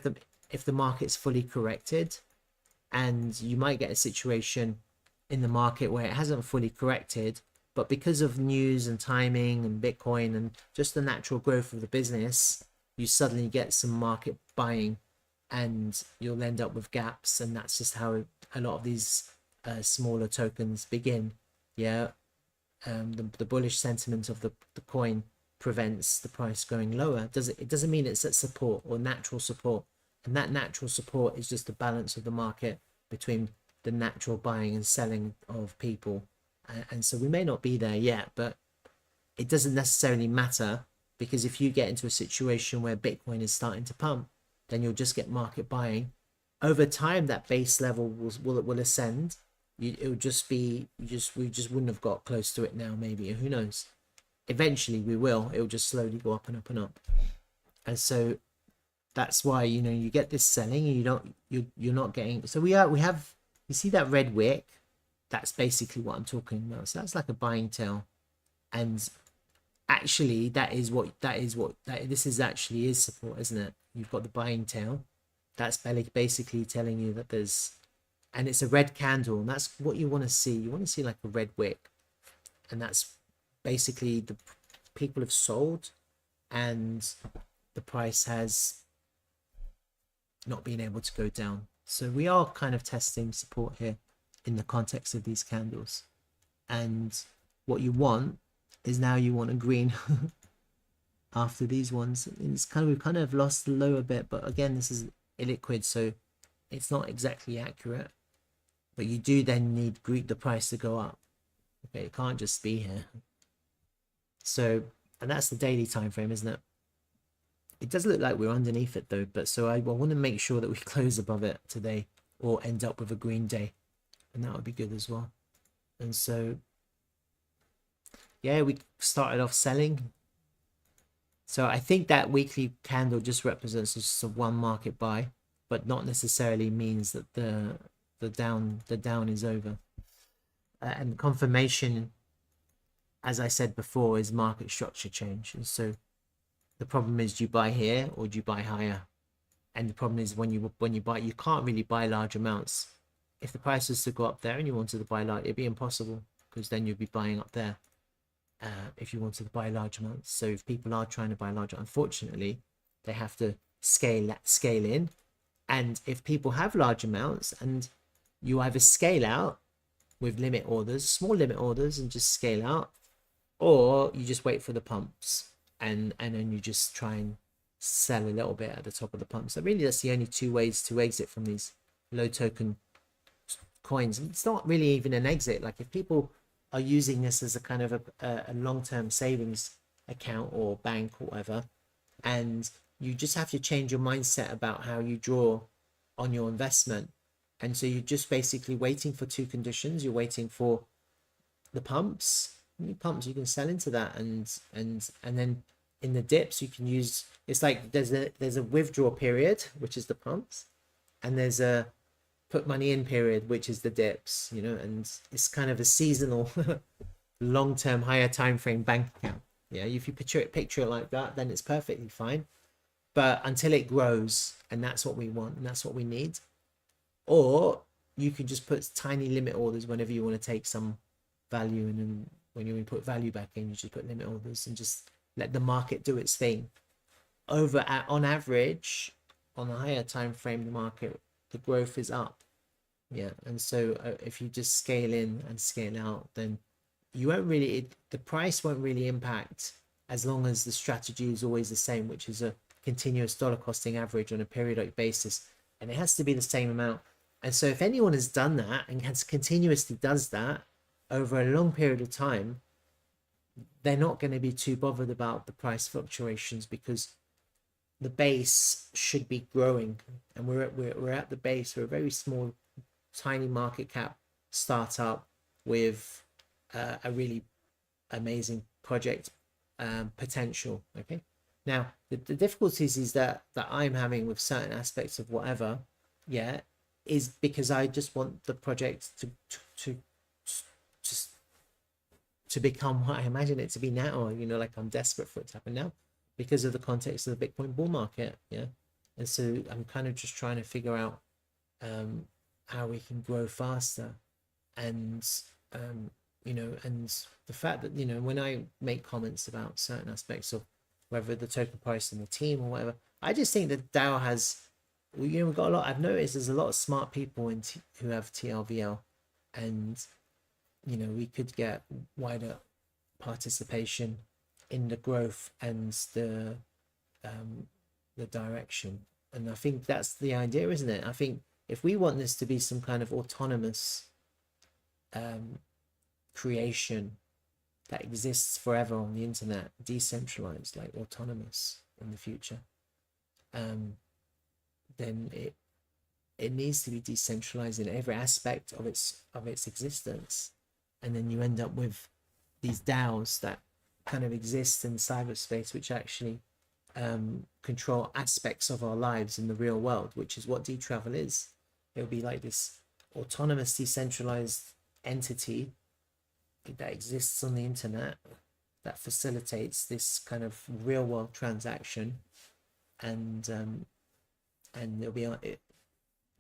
if the market's fully corrected, and you might get a situation in the market where it hasn't fully corrected, but because of news and timing and Bitcoin and just the natural growth of the business, you suddenly get some market buying, and you'll end up with gaps. And that's just how a lot of these smaller tokens begin. Yeah, the bullish sentiment of the coin prevents the price going lower. It doesn't mean it's at support or natural support, and that natural support is just the balance of the market between the natural buying and selling of people. And so we may not be there yet, but it doesn't necessarily matter, because if you get into a situation where Bitcoin is starting to pump, then you'll just get market buying. Over time, that base level will ascend. It will just be, we just wouldn't have got close to it now, maybe. Who knows? Eventually we will. It will just slowly go up and up and up. And so that's why, you know, you get this selling and you're not getting. So we have, you see that red wick? That's basically what I'm talking about. So that's like a buying tail. And actually this actually is support, isn't it? You've got the buying tail. That's basically telling you that there's, and it's a red candle, and that's what you want to see. You want to see like a red wick, and that's basically the people have sold and the price has not been able to go down. So we are kind of testing support here in the context of these candles. And what you want is, now you want a green after these ones. It's kind of, we've kind of lost the low a bit, but again, this is illiquid, so it's not exactly accurate. But you do then need the price to go up. Okay, it can't just be here. So, and that's the daily time frame, isn't it? It does look like we're underneath it though, but so I want to make sure that we close above it today, or end up with a green day, and that would be good as well. And so yeah, we started off selling. So I think that weekly candle just represents just a one market buy, but not necessarily means that the down is over. And confirmation, as I said before, is market structure change. And so the problem is, do you buy here or do you buy higher? And the problem is, when you buy, you can't really buy large amounts. If the price was to go up there and you wanted to buy large, it'd be impossible, because then you'd be buying up there. If you wanted to buy large amounts. So if people are trying to buy larger, unfortunately, they have to scale in. And if people have large amounts, and you either scale out with limit orders, small limit orders, and just scale out, or you just wait for the pumps and then you just try and sell a little bit at the top of the pump. So really, that's the only two ways to exit from these low token coins. And it's not really even an exit. Like, if people are using this as a kind of a long-term savings account or bank or whatever, and you just have to change your mindset about how you draw on your investment. And so you're just basically waiting for two conditions. You're waiting for the pumps. You can sell into that, and then in the dips you can use, it's like there's a withdrawal period, which is the pumps, and there's a put money in period, which is the dips, you know. And it's kind of a seasonal long-term higher time frame bank account. Yeah, if you picture it like that, then it's perfectly fine. But until it grows, and that's what we want, and that's what we need. Or you can just put tiny limit orders whenever you want to take some value, and then when you put value back in, you just put limit orders and just let the market do its thing. On average, on a higher time frame, the market, the growth is up. Yeah, and so if you just scale in and scale out, then you won't really, the price won't really impact, as long as the strategy is always the same, which is a continuous dollar costing average on a periodic basis, and it has to be the same amount. And so if anyone has done that and has continuously does that over a long period of time, they're not going to be too bothered about the price fluctuations, because the base should be growing, and we're at the base. We're a very small, tiny market cap startup with a really amazing project potential. Okay, now the difficulties is that I'm having with certain aspects of whatever, yeah, is because I just want the project to become what I imagine it to be now. You know, like, I'm desperate for it to happen now because of the context of the Bitcoin bull market. Yeah, and so I'm kind of just trying to figure out how we can grow faster. And you know, and the fact that, you know, when I make comments about certain aspects of whether the token price and the team or whatever, I just think that DAO has, you know, we've got a lot. I've noticed there's a lot of smart people who have TRVL, and you know, we could get wider participation in the growth and the direction. And I think that's the idea, isn't it? I think if we want this to be some kind of autonomous creation, that exists forever on the internet, decentralized, like autonomous in the future, then it needs to be decentralized in every aspect of its existence. And then you end up with these DAOs that kind of exist in cyberspace, which actually control aspects of our lives in the real world, which is what Dtravel is. It'll be like this autonomous, decentralized entity that exists on the internet that facilitates this kind of real world transaction, and it'll be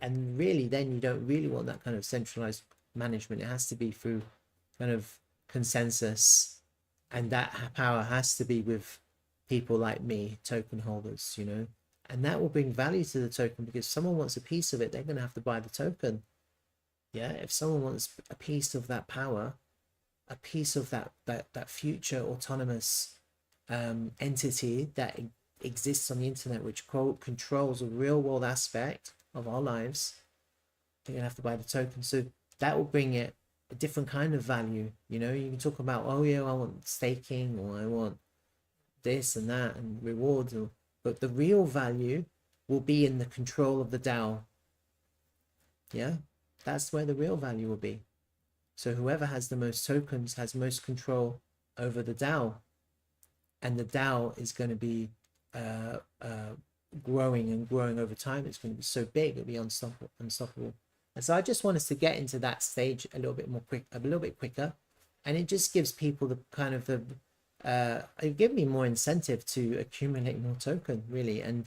and really then you don't really want that kind of centralized management. It has to be through kind of consensus, and that power has to be with people like me, token holders, you know, and that will bring value to the token, because if someone wants a piece of it, they're going to have to buy the token. Yeah, if someone wants a piece of that power, a piece of that future autonomous entity that exists on the internet, which controls a real world aspect of our lives, they're gonna have to buy the token. So that will bring it a different kind of value. You know, you can talk about, oh yeah, I want staking, or I want this and that and rewards, but the real value will be in the control of the DAO. Yeah, that's where the real value will be. So whoever has the most tokens has most control over the DAO, and the DAO is going to be growing and growing over time. It's going to be so big, it'll be unstoppable. And so I just want us to get into that stage a little bit quicker, and it just gives people the kind of it gives me more incentive to accumulate more token, really, and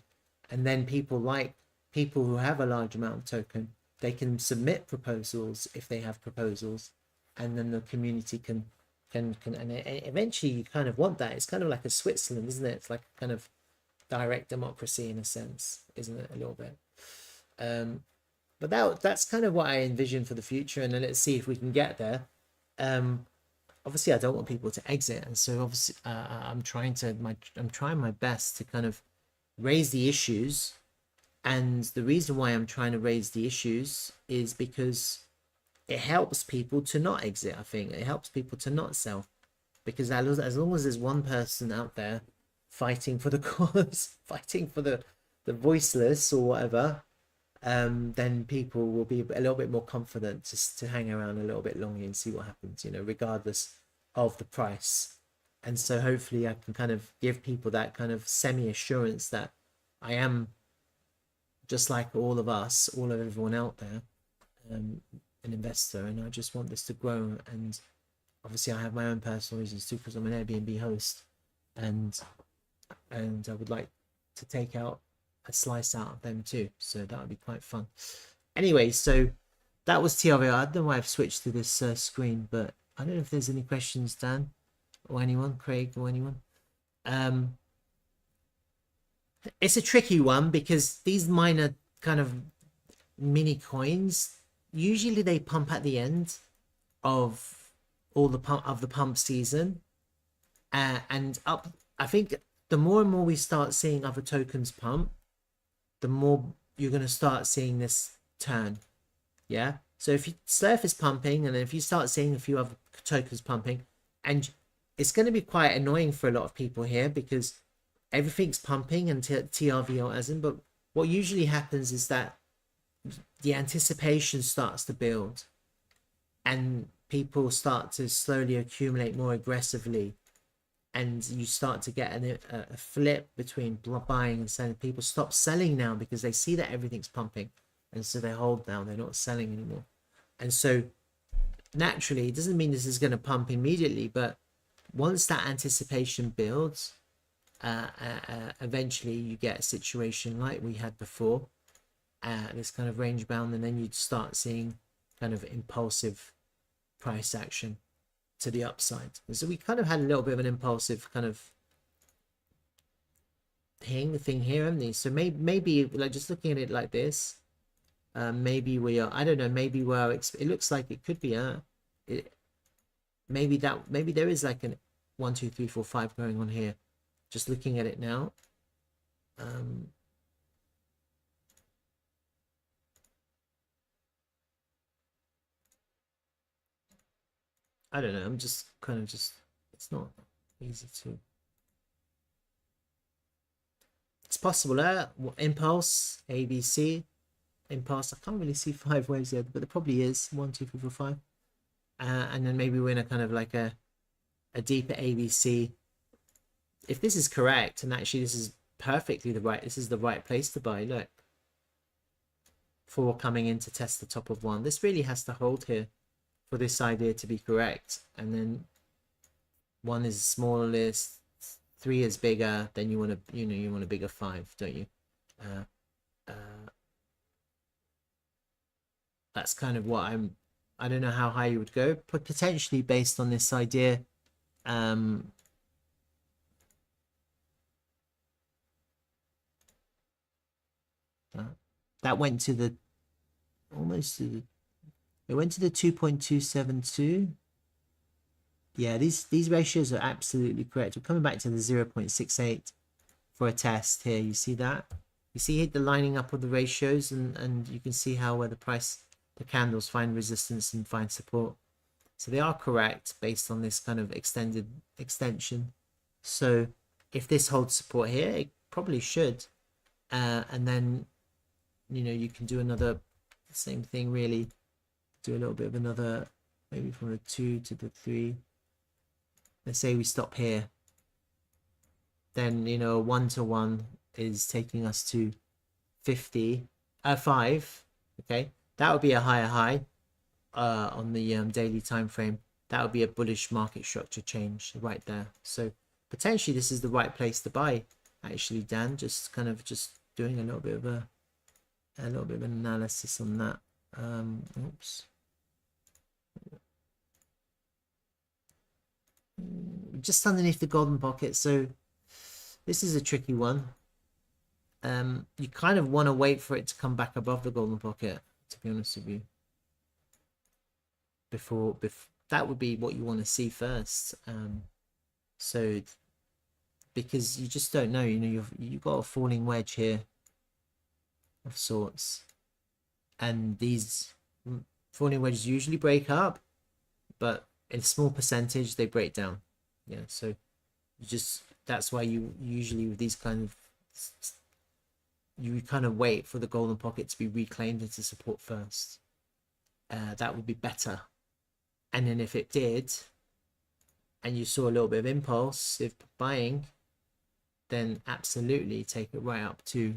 then people who have a large amount of token, they can submit proposals if they have proposals, and then the community can and eventually you kind of want that. It's kind of like a Switzerland, isn't it? It's like a kind of direct democracy in a sense, isn't it, a little bit? But that's kind of what I envision for the future, and then let's see if we can get there. Obviously I don't want people to exit, and so obviously I'm trying my best to kind of raise the issues. And the reason why I'm trying to raise the issues is because it helps people to not exit. I think it helps people to not sell, because as long as there's one person out there fighting for the cause, fighting for the voiceless or whatever, then people will be a little bit more confident to hang around a little bit longer and see what happens, you know, regardless of the price. And so hopefully I can kind of give people that kind of semi-assurance that I am, just like all of us, all of everyone out there, an investor, and I just want this to grow. And obviously I have my own personal reasons too, because I'm an Airbnb host, and I would like to take out a slice out of them too, so that would be quite fun. Anyway, so that was TRVL. I don't know why I've switched to this screen, but I don't know if there's any questions, Dan, or anyone, Craig, or anyone. It's a tricky one, because these minor kind of mini coins, usually they pump at the end of all the pump season, and up. I think the more and more we start seeing other tokens pump, the more you're going to start seeing this turn. Yeah. So if Slerf is pumping, and then if you start seeing a few other tokens pumping, and it's going to be quite annoying for a lot of people here, because everything's pumping and TRVL hasn't. But what usually happens is that the anticipation starts to build, and people start to slowly accumulate more aggressively, and you start to get a flip between buying and selling. People stop selling now because they see that everything's pumping, and so they hold now. They're not selling anymore. And so naturally, it doesn't mean this is going to pump immediately, but once that anticipation builds, eventually you get a situation like we had before, this kind of range bound, and then you'd start seeing kind of impulsive price action to the upside. And so we kind of had a little bit of an impulsive kind of thing here, haven't we? So maybe like just looking at it like this, maybe we are, I don't know, maybe we're, it looks like it could be maybe there is like an 1 2 3 4 5 going on here, just looking at it now. I don't know, I'm just kind of just It's not easy to. It's possible. Impulse, ABC, impulse. I can't really see 5 waves there, but there probably is 1, 2, 3, 4, 5. And then maybe we're in a kind of like a deeper ABC. If this is correct, and actually this is perfectly this is the right place to buy. Look, 4 coming in to test the top of 1. This really has to hold here for this idea to be correct. And then 1 is smallest, 3 is bigger. Then you want to, you want a bigger 5, don't you? That's kind of what I don't know how high you would go, but potentially based on this idea. That went to the almost to the, it went to the 2.272. Yeah, these ratios are absolutely correct. We're coming back to the 0.68 for a test here. You see that? You see the lining up of the ratios, and you can see how where the candles find resistance and find support. So they are correct based on this kind of extension. So if this holds support here, it probably should. And then, you can do another same thing, really. Do a little bit of another, maybe from the 2 to the 3. Let's say we stop here. Then, 1 to 1 is taking us to 5. Okay. That would be a higher high on the daily time frame. That would be a bullish market structure change right there. So potentially this is the right place to buy, actually, Dan. Just doing a little bit of an analysis on that. Oops. Just underneath the golden pocket. So this is a tricky one. You kind of want to wait for it to come back above the golden pocket, to be honest with you. Before that would be what you want to see first. So because you just don't know, you've got a falling wedge here of sorts, and these falling wedges usually break up, but in a small percentage they break down. Yeah, so that's why you usually with these kind of wait for the golden pocket to be reclaimed into support first. That would be better. And then if it did, and you saw a little bit of impulse if buying, then absolutely take it right up to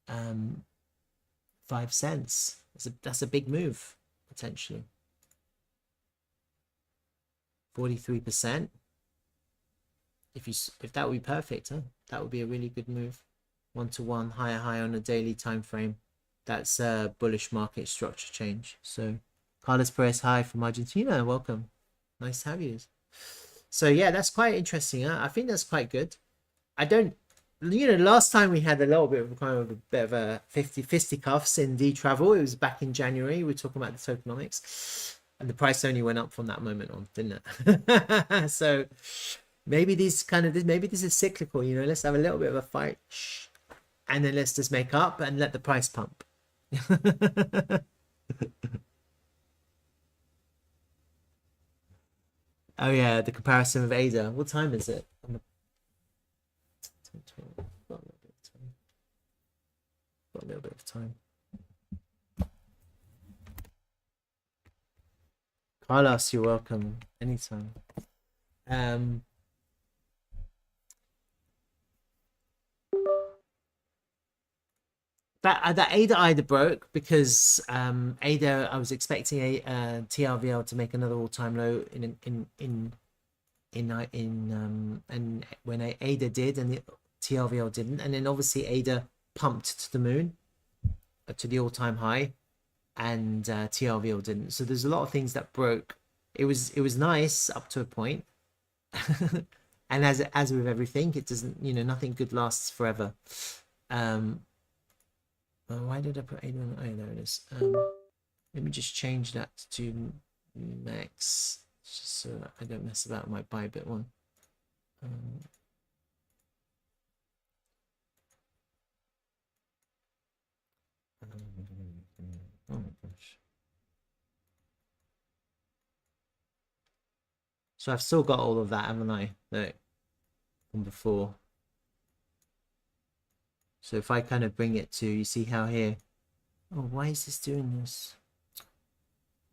5 cents. That's a big move, potentially. 43%. If that would be perfect, huh? That would be a really good move. 1 to 1, higher high on a daily time frame. That's a bullish market structure change. So Carlos Perez, hi from Argentina. Welcome. Nice to have you. So yeah, that's quite interesting. Huh? I think that's quite good. I don't, last time we had a little bit of a 50 fisticuffs in Dtravel. It was back in January. We were talking about the tokenomics, and the price only went up from that moment on, didn't it? So maybe this is cyclical. Let's have a little bit of a fight, and then let's just make up and let the price pump. Oh yeah, the comparison with ADA. What time is it? Got a little bit of time. Carlos, you're welcome anytime. That ADA broke because ADA, I was expecting a TRVL to make another all-time low and when ADA did and the TRVL didn't, and then obviously ADA pumped to the moon to the all-time high, and TRVL didn't. So there's a lot of things that broke. It was nice up to a point, and as with everything, it doesn't. Nothing good lasts forever. Why did I put 8 on? Oh, there it is. Let me just change that to max, just so that I don't mess about with my Bybit one. Oh my gosh. So I've still got all of that, haven't I? Look, from before. So if I kind of bring it to, you see how here, oh, why is this doing this?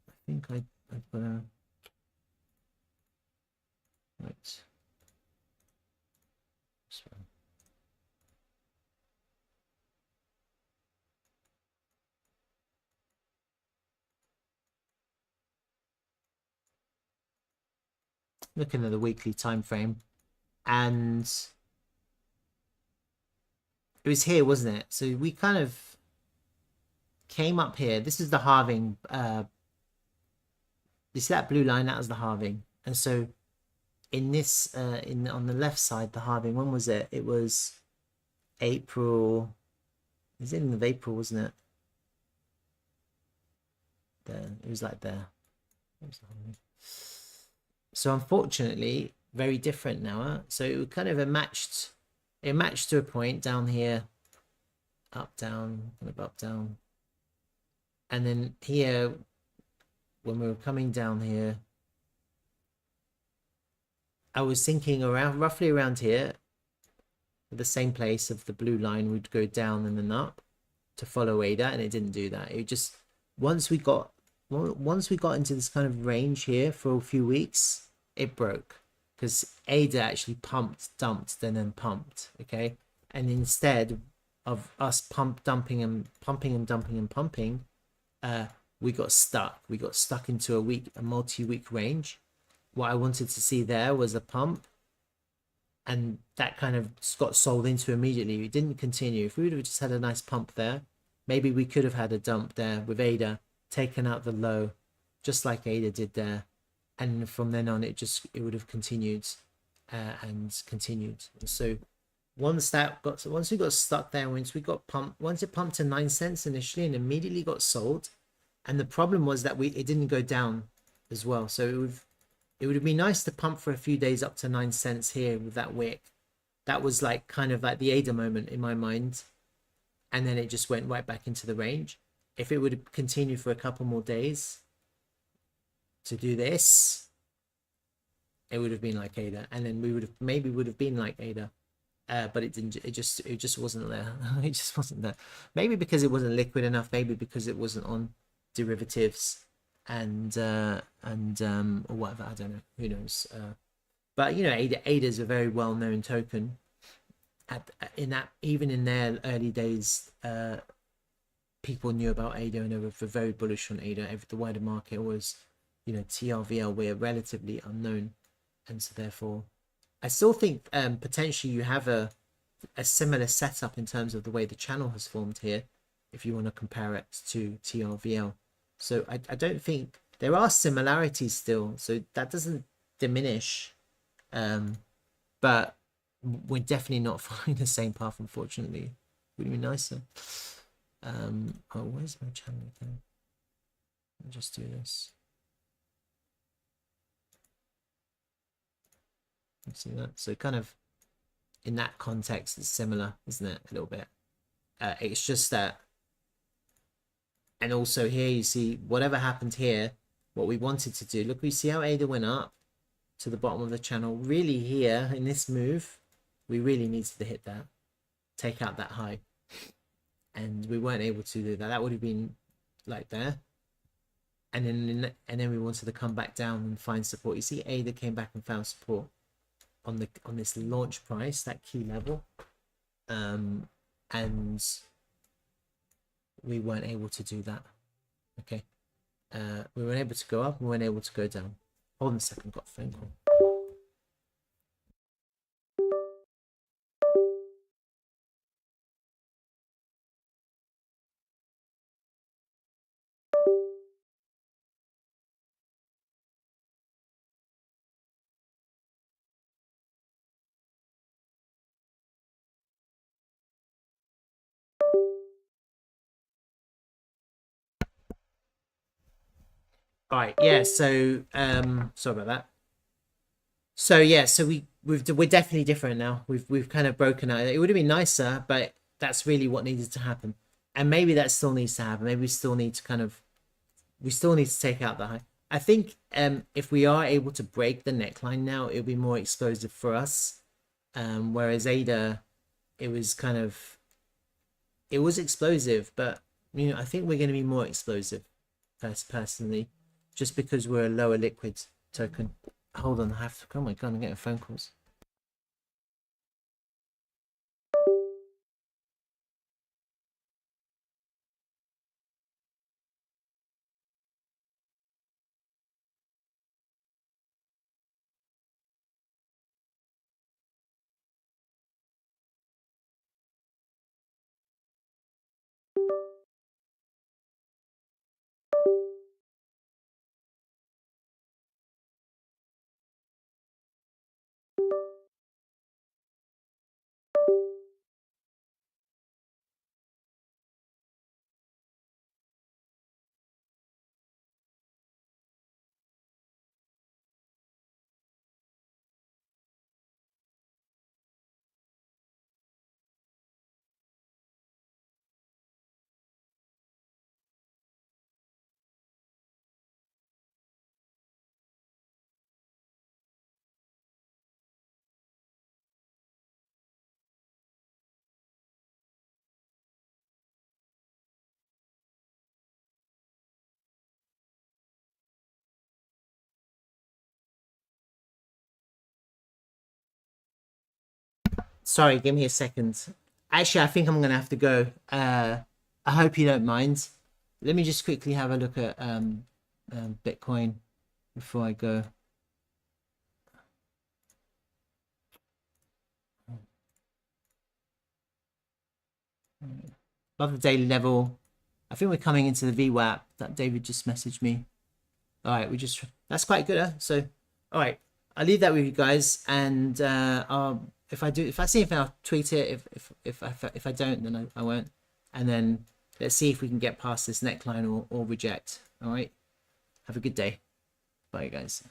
I think I've got to, right. Sorry. Looking at the weekly time frame, and it was here, wasn't it? So we kind of came up here. This is the halving. You see that blue line? That was the halving. And so in this, on the left side, the halving. When was it? It was April. It was in April, wasn't it? There. It was like there. So unfortunately, very different now. Huh? So it kind of matched. It matched to a point down here, up, down, kind of up, down. And then here, when we were coming down here, I was thinking around, roughly around here, the same place of the blue line would go down and then up to follow ADA, and it didn't do that. It just, once we got into this kind of range here for a few weeks, it broke. Because ADA actually pumped, dumped, then pumped, okay? And instead of us dumping and pumping and dumping and pumping, we got stuck. We got stuck into a multi-week range. What I wanted to see there was a pump, and that kind of got sold into immediately. It didn't continue. If we would have just had a nice pump there, maybe we could have had a dump there with ADA, taken out the low, just like ADA did there. And from then on, it would have continued and continued. So once we got stuck there, once it pumped to 9 cents initially and immediately got sold. And the problem was that it didn't go down as well. So it would have been nice to pump for a few days up to 9 cents here with that wick. That was like kind of like the ADA moment in my mind. And then it just went right back into the range. If it would have continued for a couple more days to do this, it would have been like ADA, and then we would have been like ADA, but it didn't. It just wasn't there. It just wasn't there. Maybe because it wasn't liquid enough. Maybe because it wasn't on derivatives and or whatever. I don't know. Who knows? But you know, ADA is a very well known token. Even in their early days, people knew about ADA and they were very bullish on ADA. The wider market was, you know, TRVL, we're relatively unknown, and so therefore I still think potentially you have a similar setup in terms of the way the channel has formed here, if you want to compare it to TRVL. So I don't think there are similarities still, so that doesn't diminish, but we're definitely not following the same path, unfortunately. Would it be nicer? Oh, where's my channel again? I'll just do this. You see that? So kind of in that context, it's similar, isn't it? A little bit. It's just that, and also here you see whatever happened here, what we wanted to do. Look, we see how ADA went up to the bottom of the channel. Really here in this move, we really needed to hit that, take out that high, and we weren't able to do that. That would have been like there. And then we wanted to come back down and find support. You see ADA came back and found support on this launch price, that key level, and we weren't able to do that. Okay, we weren't able to go up, we weren't able to go down. Hold on a second, got a phone call. All right, yeah, so sorry about that. So yeah, so we're definitely different now. We've kind of broken out. It would have been nicer, but that's really what needed to happen. And maybe that still needs to happen. Maybe we still need to take out the high. I think if we are able to break the neckline now, it'll be more explosive for us. Whereas Ada, it was kind of, it was explosive, but you know, I think we're going to be more explosive personally, just because we're a lower liquid token. Hold on, I have to, oh my god, I'm getting phone calls. Sorry, give me a second. Actually, I think I'm gonna have to go. I hope you don't mind. Let me just quickly have a look at Bitcoin before I go. Above the daily level. I think we're coming into the VWAP that David just messaged me. All right, that's quite good, huh? So, all right, I'll leave that with you guys, and if I see anything, I'll tweet it. If I don't, then I won't. And then let's see if we can get past this neckline or reject. All right, have a good day. Bye, guys.